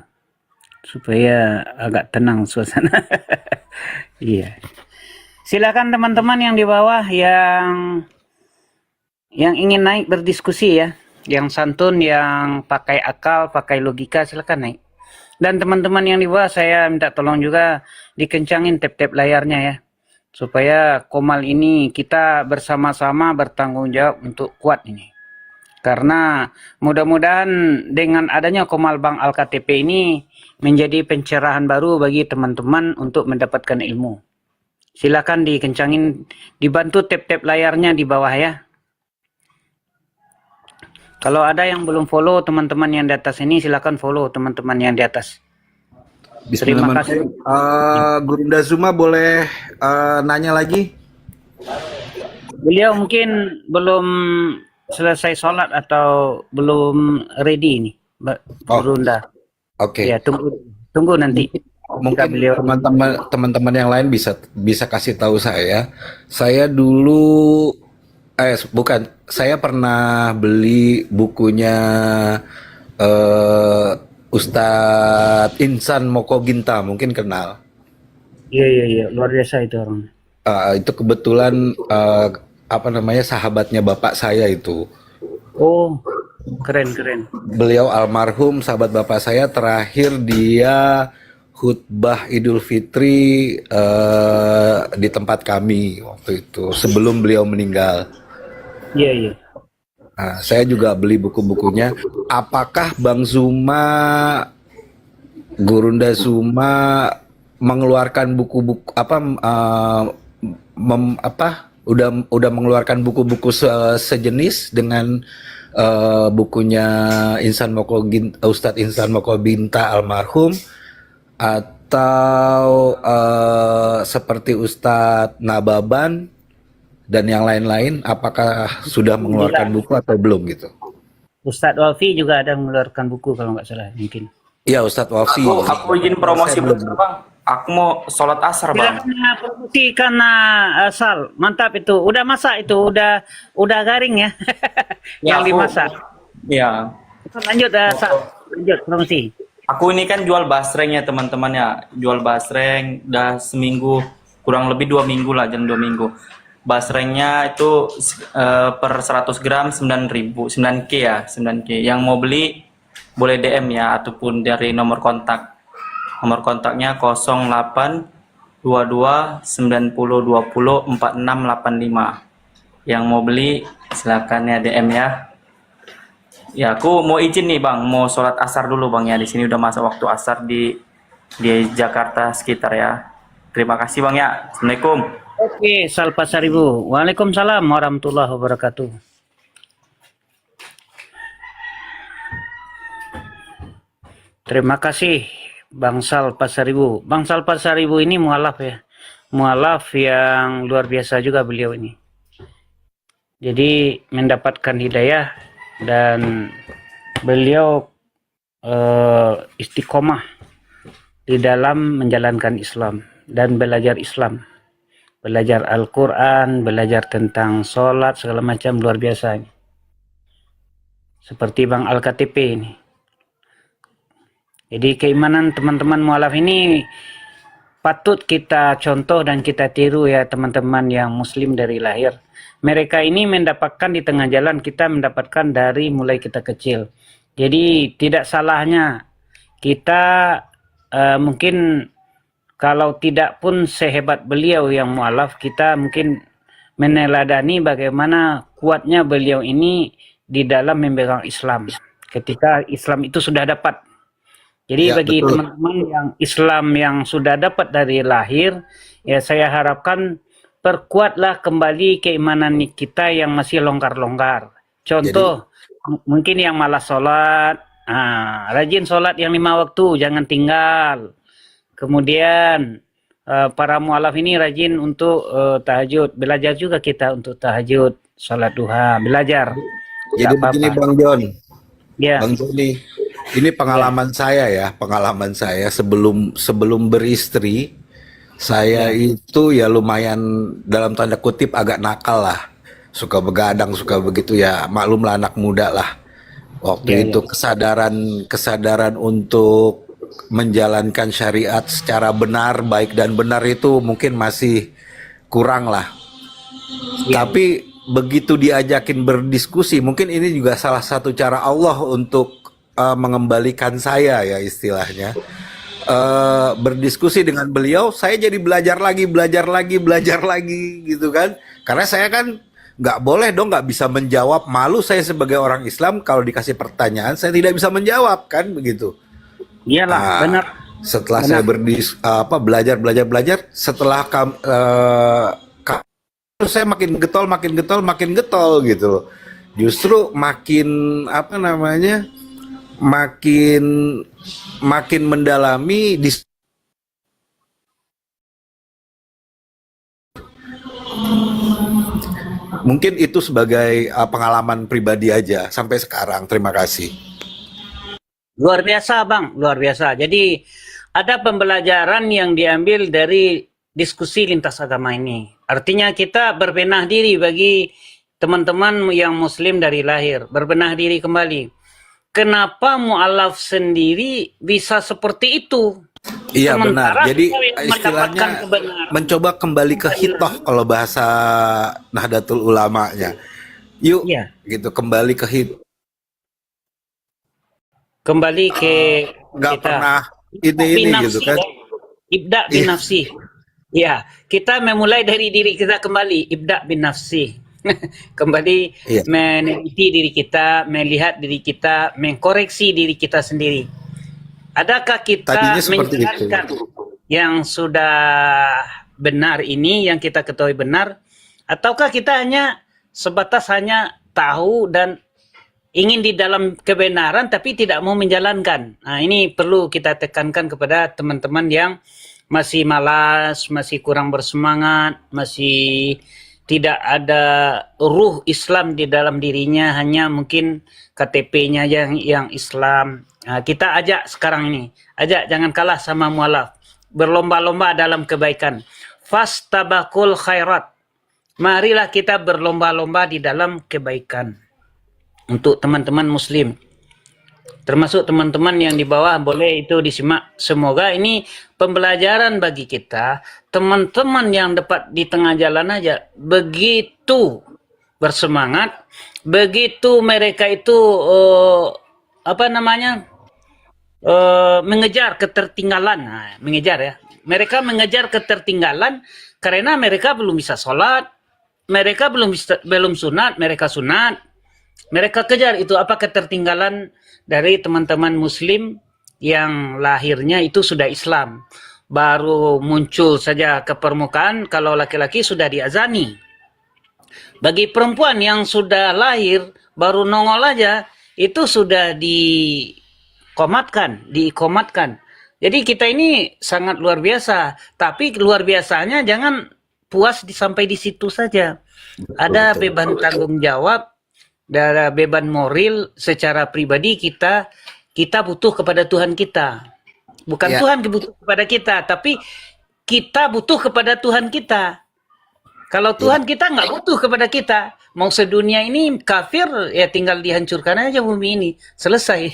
Supaya agak tenang suasana. Iya. Silakan teman-teman yang di bawah yang ingin naik berdiskusi ya. Yang santun, yang pakai akal, pakai logika, silakan naik. Dan teman-teman yang di bawah saya minta tolong juga dikencangin tap-tap layarnya ya. Supaya Komal ini kita bersama-sama bertanggung jawab untuk kuat ini. Karena mudah-mudahan dengan adanya Komal Bang LKTP ini menjadi pencerahan baru bagi teman-teman untuk mendapatkan ilmu. Silakan dikencangin, dibantu tap-tap layarnya di bawah ya. Kalau ada yang belum follow teman-teman yang di atas ini, silakan follow teman-teman yang di atas. Terima kasih. Gurunda Zuma boleh nanya lagi? Beliau mungkin belum selesai sholat atau belum ready ini, Gurunda. Oke. Ya, tunggu nanti. Mungkin teman-teman yang lain bisa kasih tahu saya. Saya dulu saya pernah beli bukunya Ustadz Insan Mokoginta, mungkin kenal. Iya, luar biasa itu orang. Itu kebetulan sahabatnya bapak saya itu. Oh, keren. Beliau almarhum, sahabat bapak saya, terakhir dia khutbah Idul Fitri di tempat kami waktu itu sebelum beliau meninggal. Iya, iya. Nah, saya juga beli buku-bukunya. Apakah Bang Zuma, Gurunda Zuma mengeluarkan buku-buku udah mengeluarkan buku-buku sejenis dengan bukunya Ustadz Insan Moko Binta almarhum, atau seperti Ustadz Nababan dan yang lain-lain, apakah sudah mengeluarkan buku atau belum gitu? Ustadz Wafi juga ada mengeluarkan buku kalau nggak salah mungkin. Iya, Ustadz Wafi. Aku izin promosi bentar, Bang. Aku mau sholat asar, Bang. Silakan promosi karena Sal, mantap itu. Udah masak itu, udah garing ya. Yang dimasak. Ya. Lanjut Sal, lanjut promosi. Aku ini kan jual basreng ya teman-teman ya. Jual basreng udah seminggu, kurang lebih 2 minggu lah, jam 2 minggu. Basrengnya itu per 100 gram 9.000, 9K ya, 9K. Yang mau beli boleh DM ya, ataupun dari nomor kontak. Nomor kontaknya 08 22 90 20 4685. Yang mau beli silakan ya DM ya. Ya, aku mau izin nih Bang, mau sholat asar dulu Bang ya. Di sini udah masuk waktu asar di Jakarta sekitar ya. Terima kasih Bang ya. Assalamualaikum. Oke, Sal Pasaribu. Waalaikumsalam warahmatullahi wabarakatuh. Terima kasih Bang Sal Pasaribu. Bang Sal Pasaribu ini mualaf ya. Mualaf yang luar biasa juga beliau ini. Jadi mendapatkan hidayah dan beliau istiqomah di dalam menjalankan Islam dan belajar Islam. Belajar Al-Quran, belajar tentang sholat, segala macam, luar biasa ini. Seperti Bang Al-KTP ini. Jadi keimanan teman-teman mualaf ini patut kita contoh dan kita tiru ya teman-teman yang muslim dari lahir. Mereka ini mendapatkan di tengah jalan, kita mendapatkan dari mulai kita kecil. Jadi tidak salahnya kita mungkin kalau tidak pun sehebat beliau yang mualaf, kita mungkin meneladani bagaimana kuatnya beliau ini di dalam memegang Islam. Ketika Islam itu sudah dapat. Jadi Ya, bagi betul. teman-teman yang Islam yang sudah dapat dari lahir, ya saya harapkan perkuatlah kembali keimanan kita yang masih longgar-longgar. Contoh, mungkin yang malas sholat, rajin sholat yang 5 waktu, jangan tinggal. Kemudian para mualaf ini rajin untuk tahajud, belajar juga kita untuk tahajud, sholat duha, belajar. Jadi Nggak begini apa-apa. Bang John, Ya, Bang Joni, ini pengalaman saya ya, pengalaman saya sebelum beristri, saya itu ya lumayan dalam tanda kutip agak nakal lah, suka begadang, suka begitu ya, maklumlah anak muda lah. Waktu itu kesadaran untuk menjalankan syariat secara benar, baik dan benar itu mungkin masih kurang lah. Tapi begitu diajakin berdiskusi, mungkin ini juga salah satu cara Allah untuk mengembalikan saya ya istilahnya. Berdiskusi dengan beliau, saya jadi belajar lagi gitu kan. Karena saya kan nggak boleh dong, nggak bisa menjawab. Malu saya sebagai orang Islam kalau dikasih pertanyaan saya tidak bisa menjawab kan begitu. iyalah, benar. Setelah saya belajar, setelah terus saya makin getol gitu loh. Justru makin makin mendalami mungkin itu sebagai pengalaman pribadi aja sampai sekarang. Terima kasih. Luar biasa Bang, luar biasa. Jadi ada pembelajaran yang diambil dari diskusi lintas agama ini. Artinya kita berbenah diri bagi teman-teman yang muslim dari lahir. Berbenah diri kembali. Kenapa mu'alaf sendiri bisa seperti itu? Iya benar. Sementara Jadi kita yang mendapatkan istilahnya kebenaran. mencoba kembali ke hitoh kalau bahasa Nahdlatul Ulamanya. Yuk, Iya. gitu kembali ke hitoh. Kembali ke Nggak kita. ini gitu kan. Ibda bin Iya. nafsi. Ya, kita memulai dari diri kita kembali. Ibda bin nafsi. Kembali Iya. meneliti diri kita, melihat diri kita, mengkoreksi diri kita sendiri. Adakah kita Tadinya seperti itu. menjalankan yang sudah benar ini, yang kita ketahui benar, ataukah kita hanya sebatas hanya tahu dan ingin di dalam kebenaran tapi tidak mau menjalankan. Nah, ini perlu kita tekankan kepada teman-teman yang masih malas, masih kurang bersemangat, masih tidak ada ruh Islam di dalam dirinya, hanya mungkin KTP-nya yang Islam. Nah, kita ajak sekarang ini, ajak jangan kalah sama mualaf. Berlomba-lomba dalam kebaikan. Fastabaqul khairat. Marilah kita berlomba-lomba di dalam kebaikan. Untuk teman-teman muslim, termasuk teman-teman yang di bawah, boleh itu disimak. Semoga ini pembelajaran bagi kita. Teman-teman yang dapat di tengah jalan aja begitu bersemangat, begitu mereka itu mengejar ketertinggalan. Nah, mengejar ya, mereka mengejar ketertinggalan karena mereka belum bisa sholat, mereka belum sunat, mereka sunat. Mereka kejar itu apa ketertinggalan dari teman-teman muslim yang lahirnya itu sudah Islam. Baru muncul saja ke permukaan, kalau laki-laki sudah diazani. Bagi perempuan yang sudah lahir, baru nongol aja, itu sudah diikomatkan. Jadi kita ini sangat luar biasa. Tapi luar biasanya jangan puas sampai di situ saja. Ada beban tanggung jawab, ada beban moral secara pribadi kita butuh kepada Tuhan kita. Bukan Ya. Tuhan butuh kepada kita, tapi kita butuh kepada Tuhan kita. Kalau Tuhan kita nggak butuh kepada kita, mau sedunia ini kafir, ya tinggal dihancurkan aja bumi ini. Selesai.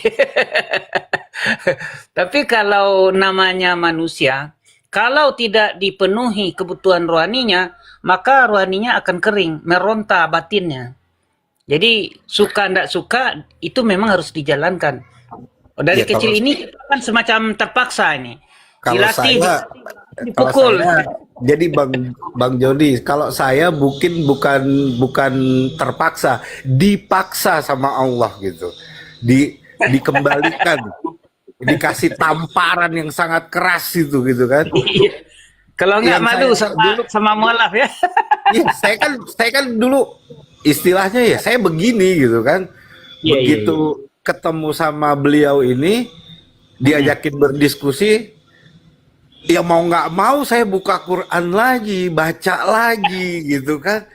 Tapi kalau namanya manusia, kalau tidak dipenuhi kebutuhan rohaninya, maka rohaninya akan kering, meronta batinnya. Jadi suka ndak suka itu memang harus dijalankan. Dari Ya, kecil kalau- ini kita kan semacam terpaksa ini. Kalau Dilatih, saya, dipukul. jadi Bang Jody, kalau saya bukan terpaksa, dipaksa sama Allah gitu, dikembalikan, dikasih tamparan yang sangat keras itu gitu kan. Iya. Kalau nggak Yang malu saya dulu- sama mualaf ya. Iya, saya kan dulu istilahnya ya saya begini gitu kan. Iya, Begitu ketemu sama beliau ini, diajakin berdiskusi, ya mau nggak mau saya buka Quran lagi, baca lagi gitu kan.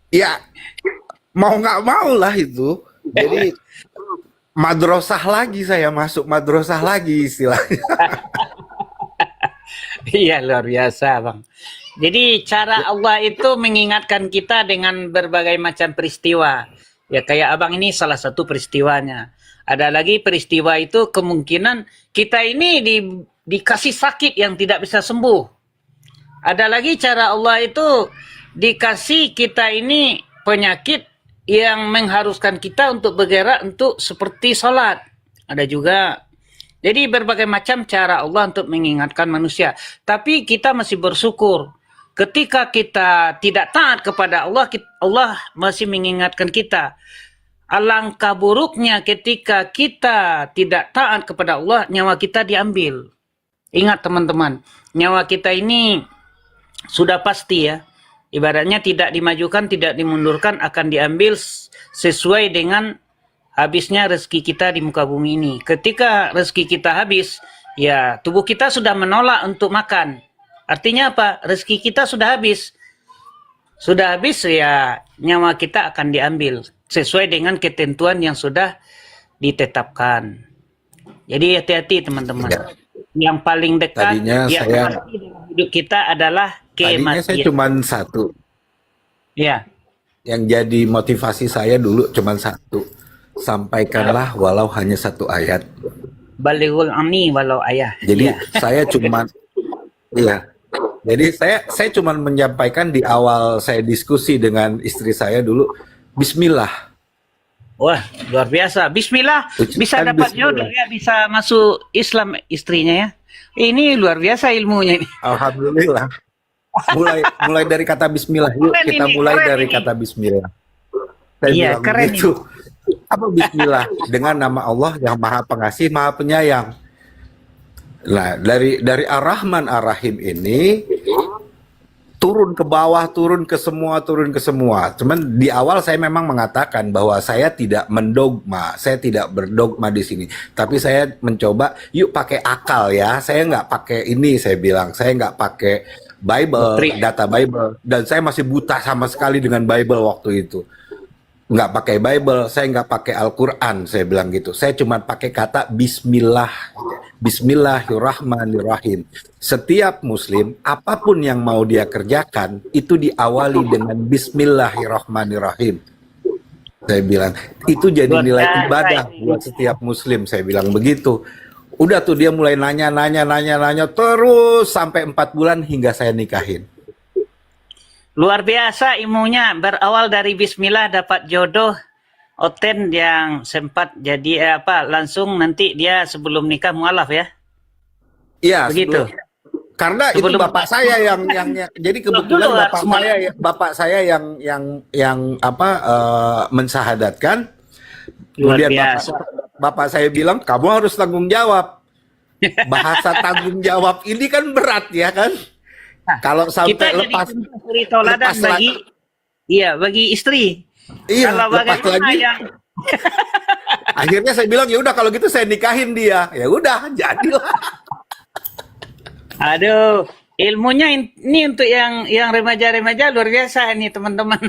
Ya mau nggak mau lah itu. Jadi madrasah lagi, saya masuk madrasah lagi istilahnya. Iya, luar biasa, Bang. Jadi cara Allah itu mengingatkan kita dengan berbagai macam peristiwa. Ya kayak abang ini salah satu peristiwanya. Ada lagi peristiwa itu kemungkinan kita ini dikasih sakit yang tidak bisa sembuh. Ada lagi cara Allah itu dikasih kita ini penyakit yang mengharuskan kita untuk bergerak untuk seperti sholat. Ada juga. Jadi berbagai macam cara Allah untuk mengingatkan manusia. Tapi kita masih bersyukur. Ketika kita tidak taat kepada Allah, Allah masih mengingatkan kita. Alangkah buruknya ketika kita tidak taat kepada Allah, nyawa kita diambil. Ingat teman-teman, nyawa kita ini sudah pasti ya. Ibaratnya tidak dimajukan, tidak dimundurkan, akan diambil sesuai dengan habisnya rezeki kita di muka bumi ini. Ketika rezeki kita habis, ya tubuh kita sudah menolak untuk makan. Artinya apa? Rezeki kita sudah habis. Sudah habis ya nyawa kita akan diambil sesuai dengan ketentuan yang sudah ditetapkan. Jadi hati-hati teman-teman. Ya. Yang paling dekat Tadinya yang saya- pasti dalam hidup kita adalah Tadinya saya kematian. cuman satu. Ya. Yang jadi motivasi saya dulu cuman satu. Sampaikanlah walau hanya satu ayat. Balighul anni walau ayah. Jadi Ya. saya cuman iya. Jadi saya cuman menyampaikan di awal saya diskusi dengan istri saya dulu, bismillah. Wah, luar biasa. Bismillah, bisa Ucapkan dapat bismillah. jodoh ya, bisa masuk Islam istrinya ya. Ini luar biasa ilmunya ini. Alhamdulillah. Mulai dari kata bismillah. Yuk Keren kita ini, mulai keren dari ini. kata bismillah. Saya Iya, bilang keren begitu. Apa bismillah? Dengan nama Allah yang Maha Pengasih, Maha Penyayang. Nah, dari Ar-Rahman Ar-Rahim ini turun ke bawah, turun ke semua. Cuman di awal saya memang mengatakan bahwa saya tidak mendogma, saya tidak berdogma di sini. Tapi saya mencoba, yuk pakai akal ya. Saya nggak pakai ini, saya bilang. Saya nggak pakai Bible, data Bible. Dan saya masih buta sama sekali dengan Bible waktu itu. Nggak pakai Bible, saya nggak pakai Al-Quran, saya bilang gitu. Saya cuma pakai kata Bismillah. Bismillahirrahmanirrahim. Setiap muslim, apapun yang mau dia kerjakan, itu diawali dengan Bismillahirrahmanirrahim. Saya bilang, itu jadi nilai ibadah buat setiap muslim, saya bilang begitu. Udah tuh dia mulai nanya, terus sampai 4 bulan hingga saya nikahin. Luar biasa ilmunya, berawal dari bismillah dapat jodoh. Oten yang sempat jadi langsung nanti dia sebelum nikah mualaf ya. Iya, Begitu. Karena Sebelum- itu bapak saya yang jadi kebetulan Dulu, bapak saya yang mensahadatkan. Luar Kemudian biasa. bapak saya bilang kamu harus tanggung jawab. Bahasa tanggung jawab ini kan berat ya kan? Kalau Kita sampai jadi lepas suri toladan lepas bagi istri. iya, Kalau lepas bagaimana lagi yang akhirnya saya bilang ya udah kalau gitu saya nikahin dia. Ya udah, jadilah. aduh, ilmunya ini untuk yang remaja-remaja luar biasa ini teman-teman.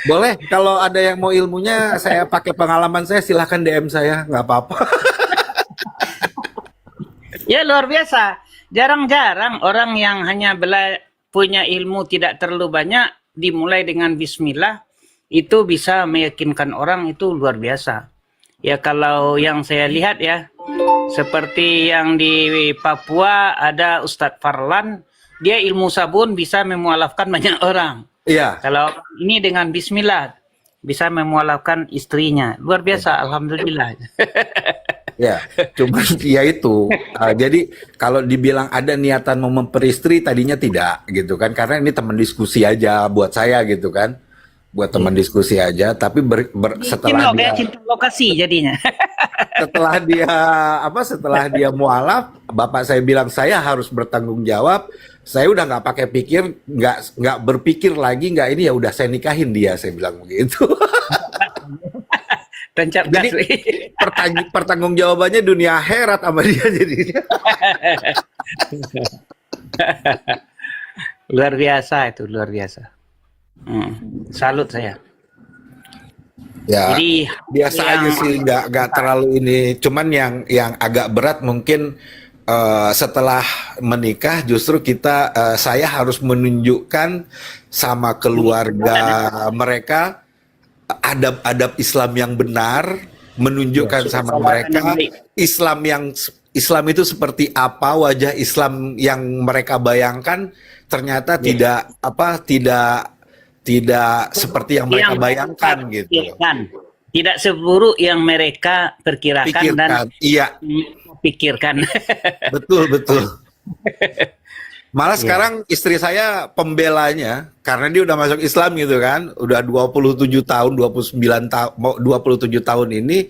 Boleh kalau ada yang mau ilmunya saya pakai pengalaman saya silahkan DM saya, nggak apa-apa. Ya luar biasa. Jarang-jarang orang yang hanya punya ilmu tidak terlalu banyak dimulai dengan bismillah itu bisa meyakinkan orang, itu luar biasa. Ya kalau yang saya lihat ya, seperti yang di Papua ada Ustadz Farlan, dia ilmu sabun bisa memualafkan banyak orang. Iya. Kalau ini dengan bismillah bisa memualafkan istrinya. Luar biasa, alhamdulillah. Ya, cuman ya itu. Jadi kalau dibilang ada niatan mau memperistri tadinya tidak gitu kan, karena ini teman diskusi aja buat saya gitu kan, buat teman diskusi aja. Tapi setelah dia cinta lokasi jadinya. setelah dia mualaf, bapak saya bilang saya harus bertanggung jawab. Saya udah nggak pakai pikir, nggak berpikir lagi, nggak ini ya udah saya nikahin dia, saya bilang begitu. Tancap Jadi gas. pertanggungjawabannya dunia akhirat sama dia jadinya. Luar biasa itu, luar biasa. Salut saya. Ya, Jadi biasa aja sih, nggak terlalu ini. Cuman yang agak berat mungkin setelah menikah justru saya harus menunjukkan sama keluarga mereka adab-adab Islam yang benar, menunjukkan sama mereka Islam itu seperti apa, wajah Islam yang mereka bayangkan ternyata tidak seperti yang mereka bayangkan gitu. Tidak seburuk yang mereka perkirakan dan Iya, pikirkan. betul. Malah sekarang istri saya pembelanya karena dia udah masuk Islam gitu kan, udah 27 tahun, 27 tahun ini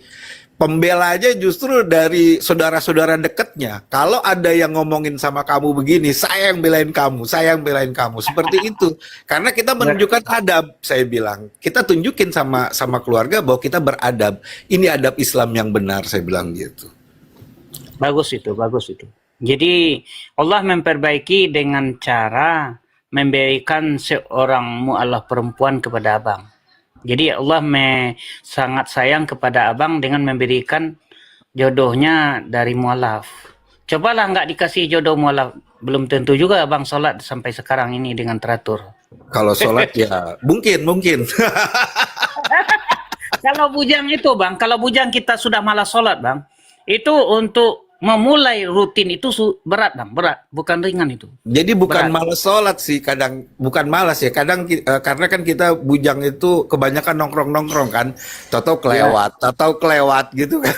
pembela aja justru dari saudara-saudara dekatnya. Kalau ada yang ngomongin sama kamu begini, saya yang belain kamu, seperti itu. Karena kita menunjukkan adab, saya bilang. Kita tunjukin sama keluarga bahwa kita beradab. Ini adab Islam yang benar, saya bilang gitu. Bagus itu. Jadi Allah memperbaiki dengan cara memberikan seorang mu'alaf perempuan kepada abang. Jadi Allah sangat sayang kepada abang dengan memberikan jodohnya dari mu'alaf. Cobalah nggak dikasih jodoh mu'alaf, belum tentu juga abang sholat sampai sekarang ini dengan teratur. Kalau sholat ya mungkin. Kalau bujang itu bang, kalau bujang kita sudah malas sholat bang, itu untuk memulai rutin itu berat Bang, berat, bukan ringan itu. Jadi bukan Berat. malas sholat sih, kadang bukan malas ya, kadang karena kan kita bujang itu kebanyakan nongkrong-nongkrong kan, tahu kelewat gitu kan.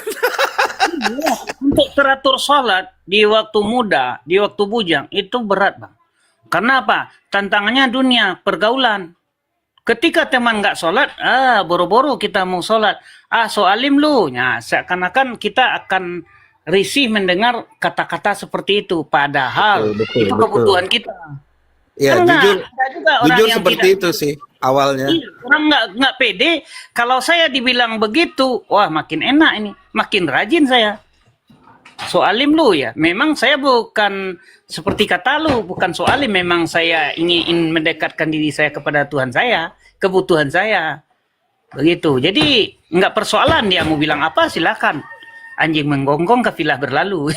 Untuk teratur sholat di waktu muda, di waktu bujang itu berat Bang. Karena apa? Tantangannya dunia, pergaulan. Ketika teman nggak sholat, boro-boro kita mau sholat. Soalim lu. Nah, seakan-akan kita akan risih mendengar kata-kata seperti itu. Padahal Betul, itu betul. kebutuhan kita. Ya, Kan jujur, ada juga orang jujur yang seperti tidak- itu sih awalnya. Iya, orang nggak pede. Kalau saya dibilang begitu, wah makin enak ini, makin rajin saya. Soalim lu ya, memang saya bukan seperti kata lu, bukan soalim, memang saya ingin mendekatkan diri saya kepada Tuhan saya, kebutuhan saya, begitu. Jadi nggak persoalan dia mau bilang apa, silakan. Anjing menggonggong, kafilah berlalu.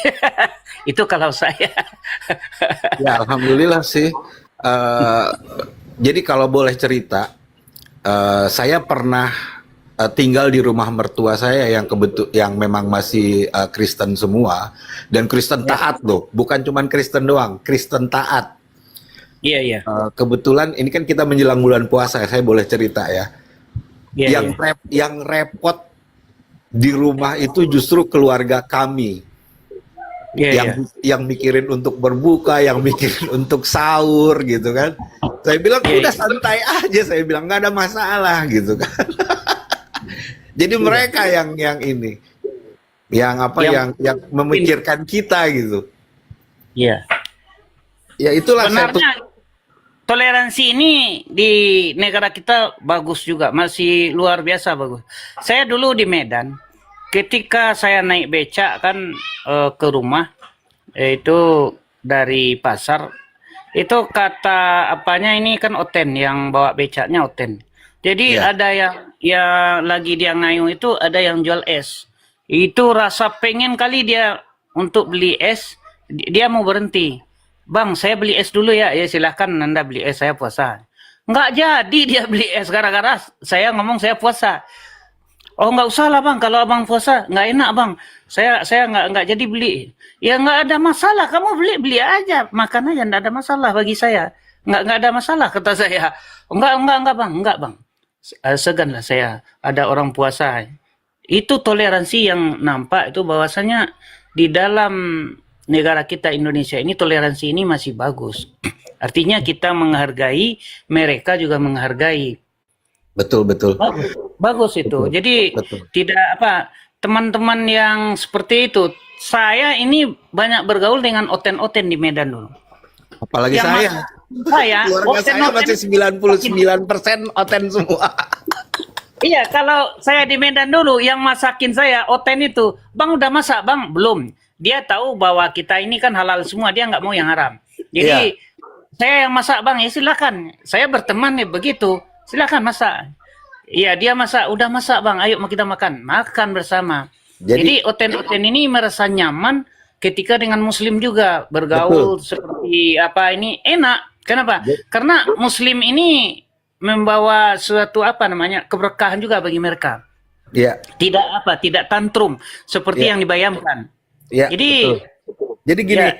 Itu kalau saya. Ya, alhamdulillah sih. Jadi kalau boleh cerita, saya pernah tinggal di rumah mertua saya yang yang memang masih Kristen semua, dan Kristen taat loh, bukan cuman Kristen doang, Kristen taat. Iya, iya. Kebetulan ini kan kita menjelang bulan puasa, saya boleh cerita ya. Iya, Yang repot di rumah itu justru keluarga kami. iya. Yang mikirin untuk berbuka, yang mikirin untuk sahur gitu kan. Saya bilang Iya, udah iya. santai aja, saya bilang nggak ada masalah gitu kan. Jadi mereka yang ini, yang memikirkan kita gitu. Iya. Ya itulah Sebenarnya toleransi ini di negara kita bagus juga, masih luar biasa bagus. Saya dulu di Medan, ketika saya naik becak kan ke rumah, itu dari pasar, itu kata apanya ini kan Oten, yang bawa becaknya Oten. Jadi Ya. ada yang lagi dia ngayuh itu ada yang jual es. Itu rasa pengen kali dia untuk beli es, dia mau berhenti. Bang, saya beli es dulu ya. Ya silahkan Anda beli es, saya puasa. Nggak jadi dia beli es gara-gara saya ngomong saya puasa. Oh nggak usah lah bang, kalau abang puasa nggak enak bang. Saya nggak jadi beli. Ya nggak ada masalah, kamu beli aja, makan aja, nggak ada masalah bagi saya. Nggak ada masalah kata saya. Enggak bang. Segan lah saya, ada orang puasa. Itu toleransi yang nampak itu bahwasanya di dalam negara kita Indonesia ini toleransi ini masih bagus. Artinya kita menghargai, mereka juga menghargai. betul. Bagus itu. Jadi Betul. tidak teman-teman yang seperti itu. Saya ini banyak bergaul dengan oten-oten di Medan dulu. Apalagi Yang saya. Saya Keluarga saya masih 99% oten semua. Iya, kalau saya di Medan dulu, yang masakin saya oten itu, bang udah masak bang? Belum. Dia tahu bahwa kita ini kan halal semua, dia nggak mau yang haram. Jadi saya yang masak bang, ya silakan. Saya berteman nih begitu, silakan masak. Iya, dia masak, udah masak bang, ayo kita makan bersama. Jadi oten-oten ini merasa nyaman ketika dengan Muslim juga bergaul seperti apa ini enak. Kenapa? Karena Muslim ini membawa suatu keberkahan juga bagi mereka. Iya. Tidak tantrum seperti yang dibayangkan. Iya. Jadi betul. Jadi gini, ya,